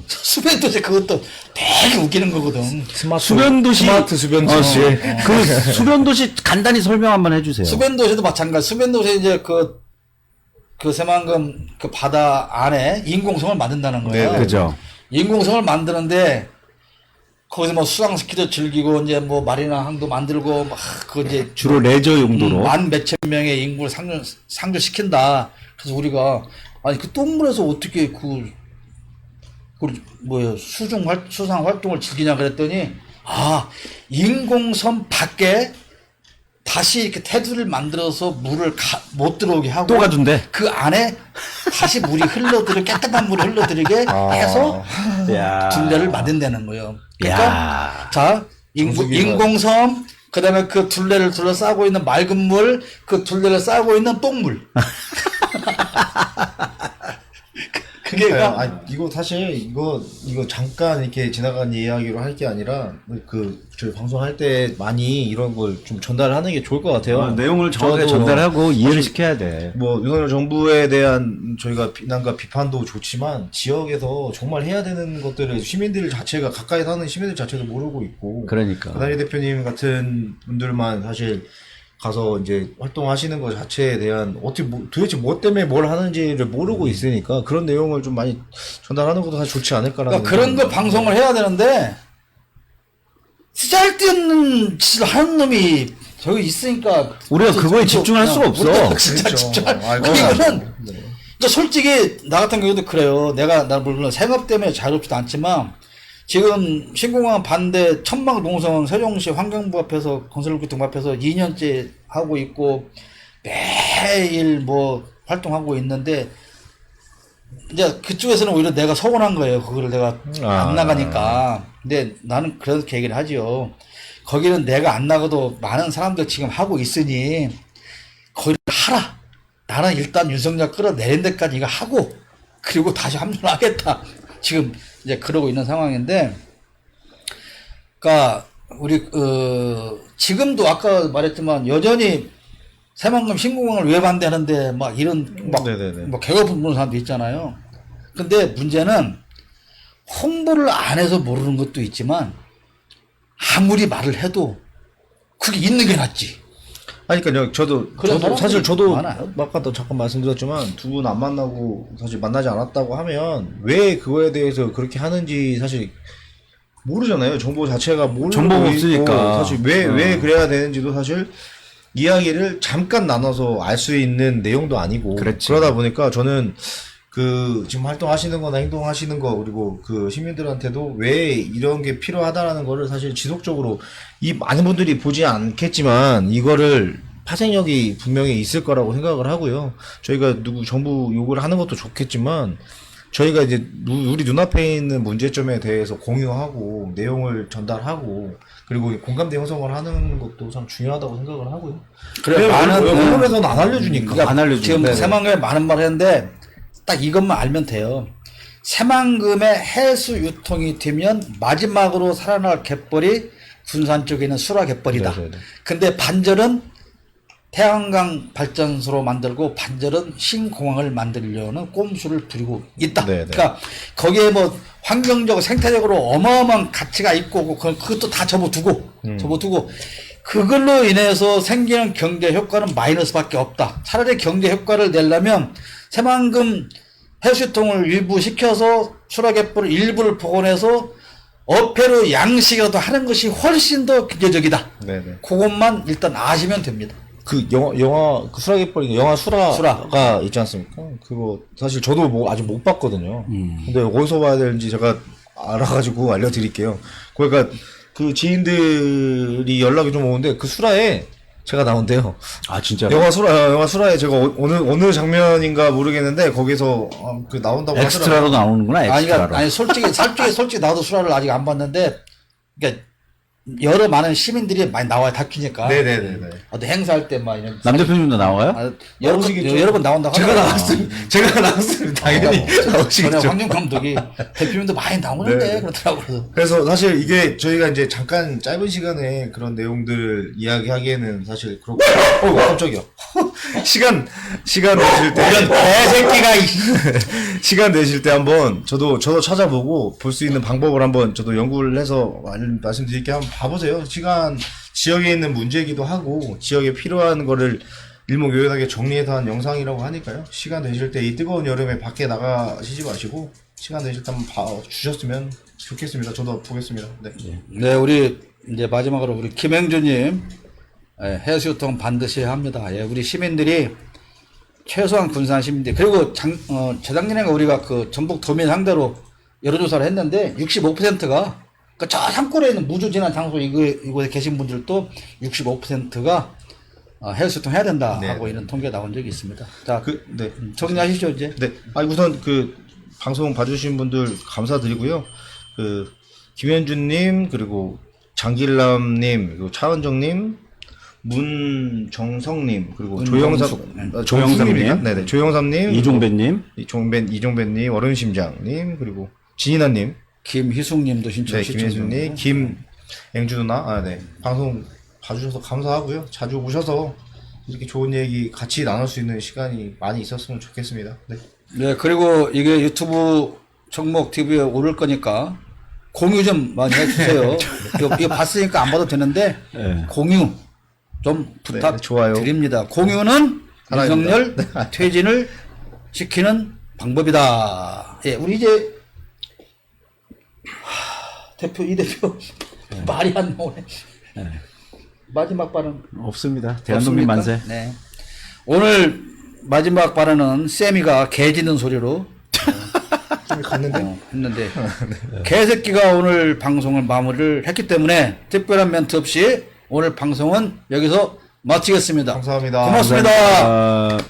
수변도시 그것도 되게 웃기는 거거든. 수변도시. 스마트 수변도시. 그 수변도시 간단히 설명 한번 해주세요. 수변도시도 마찬가지. 수변도시 이제 그 새만금 그 바다 안에 인공섬을 만든다는 거예요. 그죠. 인공섬을 만드는데 거기서 뭐 수상스키도 즐기고 이제 뭐 마리나 항도 만들고 막 그 이제 주로 레저 용도로. 만 몇천 명의 인구를 상주시킨다. 그래서 우리가 아니 그 똥물에서 어떻게 그 뭐야 수상 활동을 즐기냐 그랬더니 아 인공섬 밖에 다시 이렇게 테두리를 만들어서 물을 못 들어오게 하고 또 가둔대. 그 안에 다시 물이 깨끗한 물이 흘러들게 해서 야. 둘레를 만든다는 거예요. 그러니까 야. 자 인공섬 그다음에 그 둘레를 둘러싸고 있는 맑은 물, 그 둘레를 싸고 있는 똥물. 그게 이거 사실 이거 잠깐 이렇게 지나간 이야기로 할 게 아니라 저희 방송할 때 많이 이런 걸 좀 전달하는 게 좋을 것 같아요. 내용을 정확하게 저도 전달하고 이해를 시켜야 돼. 뭐 윤석열 정부에 대한 저희가 비난과 비판도 좋지만 지역에서 정말 해야 되는 것들을 시민들 자체가 가까이 사는 시민들 자체도 모르고 있고 그러니까. 그다니 대표님 같은 분들만 사실 가서 이제 활동하시는 것 자체에 대한 도대체 뭐 때문에 뭘 하는지를 모르고 있으니까 그런 내용을 좀 많이 전달하는 것도 사실 좋지 않을까라는 그러니까 그런 거 방송을 해야 되는데 쓰잘데없는 짓을 하는 놈이 저기 있으니까 우리가 그거에 집중할 수가 없어. 우리가 진짜 그렇죠. 집중할 아, 이거는 네. 그러니까 솔직히 나 같은 경우도 그래요. 나 물론 생업 때문에 자유롭지도 않지만 지금 신공항 반대 천막 농성 세종시 환경부 앞에서 건설교통 앞에서 2년째 하고 있고 매일 뭐 활동하고 있는데 이제 그쪽에서는 오히려 내가 서운한 거예요. 그거를 내가 안 나가니까. 근데 나는 그렇게 얘기를 하지요. 거기는 내가 안 나가도 많은 사람들 지금 하고 있으니 거기를 하라. 나는 일단 윤석열 끌어내린 데까지 이거 하고 그리고 다시 합류하겠다. 지금 이제 그러고 있는 상황인데, 그러니까 우리 지금도 아까 말했지만 여전히 새만금 신공항을 왜 반대하는데 막 이런 막 개거품 부는 사람도 있잖아요. 근데 문제는 홍보를 안 해서 모르는 것도 있지만 아무리 말을 해도 그게 있는 게 낫지. 아니, 그러니까 저도 사실 많아요. 아까도 잠깐 말씀드렸지만 두 분 안 만나고 사실 만나지 않았다고 하면 왜 그거에 대해서 그렇게 하는지 사실 모르잖아요. 정보 자체가 모르고 정보가 있고 없으니까. 사실 왜 그래야 되는지도 사실 이야기를 잠깐 나눠서 알 수 있는 내용도 아니고 그렇지. 그러다 보니까 저는 지금 활동하시는 거나 행동하시는 거 그리고 그 시민들한테도 왜 이런 게 필요하다라는 거를 사실 지속적으로 이 많은 분들이 보지 않겠지만 이거를 파생력이 분명히 있을 거라고 생각을 하고요. 저희가 정부 요구를 하는 것도 좋겠지만 저희가 이제 우리 눈앞에 있는 문제점에 대해서 공유하고 내용을 전달하고 그리고 공감대 형성을 하는 것도 참 중요하다고 생각을 하고요. 그래, 언론에서는 안 알려주니까. 그러니까 안 알려주고. 지금 새만금에 많은 말을 했는데 딱 이것만 알면 돼요. 새만금의 해수 유통이 되면 마지막으로 살아날 갯벌이 군산 쪽에 있는 수라 갯벌이다. 네네네. 근데 반절은 태양광 발전소로 만들고 반절은 신공항을 만들려는 꼼수를 부리고 있다. 네네. 그러니까 거기에 뭐 환경적으로 생태적으로 어마어마한 가치가 있고 그것도 다 접어두고 그걸로 인해서 생기는 경제 효과는 마이너스밖에 없다. 차라리 경제 효과를 내려면 새만금 해수통을 일부 시켜서 수라갯벌 일부를 복원해서 어패로 양식이라도 하는 것이 훨씬 더 경제적이다. 네네. 그것만 일단 아시면 됩니다. 그 영화 그 수라갯벌이 영화 수라가 있지 않습니까? 그거 사실 저도 아직 못 봤거든요. 근데 어디서 봐야 되는지 제가 알아가지고 알려드릴게요. 그러니까 그 지인들이 연락이 좀 오는데 그 수라에 제가 나온대요. 아, 진짜. 영화 수라에 제가 어느 장면인가 모르겠는데 거기서 그 나온다고 엑스트라로 나오는구나, 엑스트라로. 아니 솔직히 나도 수라를 아직 안 봤는데, 그러니까 여러 많은 시민들이 많이 나와요 다큐니까. 네네네네. 어떤 행사할 때 막 이런. 남 대표님도 나와요? 여러 번 나온다고 제가 하더라고요. 제가 나왔습니다. 당연히 전에 나오시겠죠. 황준 감독이 대표님도 많이 나오는데 네. 그렇더라고요. 그래서 사실 이게 저희가 이제 잠깐 짧은 시간에 그런 내용들을 이야기하기에는 사실 그렇고 깜짝이야. 시간 내실 때 개새끼가 시간 내실 때 한번 저도 찾아보고 볼 수 있는 방법을 한번 저도 연구를 해서 말씀드릴게 한번 봐보세요. 지역에 있는 문제이기도 하고 지역에 필요한 거를 일목요연하게 정리해서 한 영상이라고 하니까요. 시간 되실 때 이 뜨거운 여름에 밖에 나가시지 마시고 시간 되실 때 한번 봐주셨으면 좋겠습니다. 저도 보겠습니다. 네. 네, 우리 이제 마지막으로 우리 김행주님 예, 해수욕장 반드시 합니다. 예, 우리 시민들이 최소한 군산 시민들 그리고 재작년에 우리가 그 전북 도민 상대로 여론조사를 했는데 65%가 저 산골에 있는 무주진한 장소 이곳에 계신 분들도 65%가 해수욕장 해야 된다 네. 하고 이런 통계 나온 적이 있습니다. 자, 네. 정리하시죠 이제. 네. 우선 그 방송 봐주신 분들 감사드리고요. 그 김현준님 그리고 장길남님 그리고 차은정님 문정성님 그리고 조영삼님 네네 조영삼님 이종배님 어른심장님 그리고 진인아님 김희숙님도 네 신청 김혜준님 김앵주 누나 네 방송 봐주셔서 감사하고요. 자주 오셔서 이렇게 좋은 얘기 같이 나눌 수 있는 시간이 많이 있었으면 좋겠습니다. 네. 네, 그리고 이게 유튜브 청목 TV에 오를 거니까 공유 좀 많이 해주세요. 이거 봤으니까 안 봐도 되는데 네. 공유 좀 부탁드립니다. 좋아요. 공유는 하나입니다. 윤석열 퇴진을 시키는 방법이다. 예, 우리 이제 이 대표 말이 안 나오네. 마지막 발언 없습니다. 대한독립 만세. 없습니까? 네. 오늘 마지막 발언은 세미가 개 짖는 소리로 좀 갔는데 했는데 개새끼가 오늘 방송을 마무리를 했기 때문에 특별한 멘트 없이 오늘 방송은 여기서 마치겠습니다. 감사합니다. 고맙습니다. 감사합니다.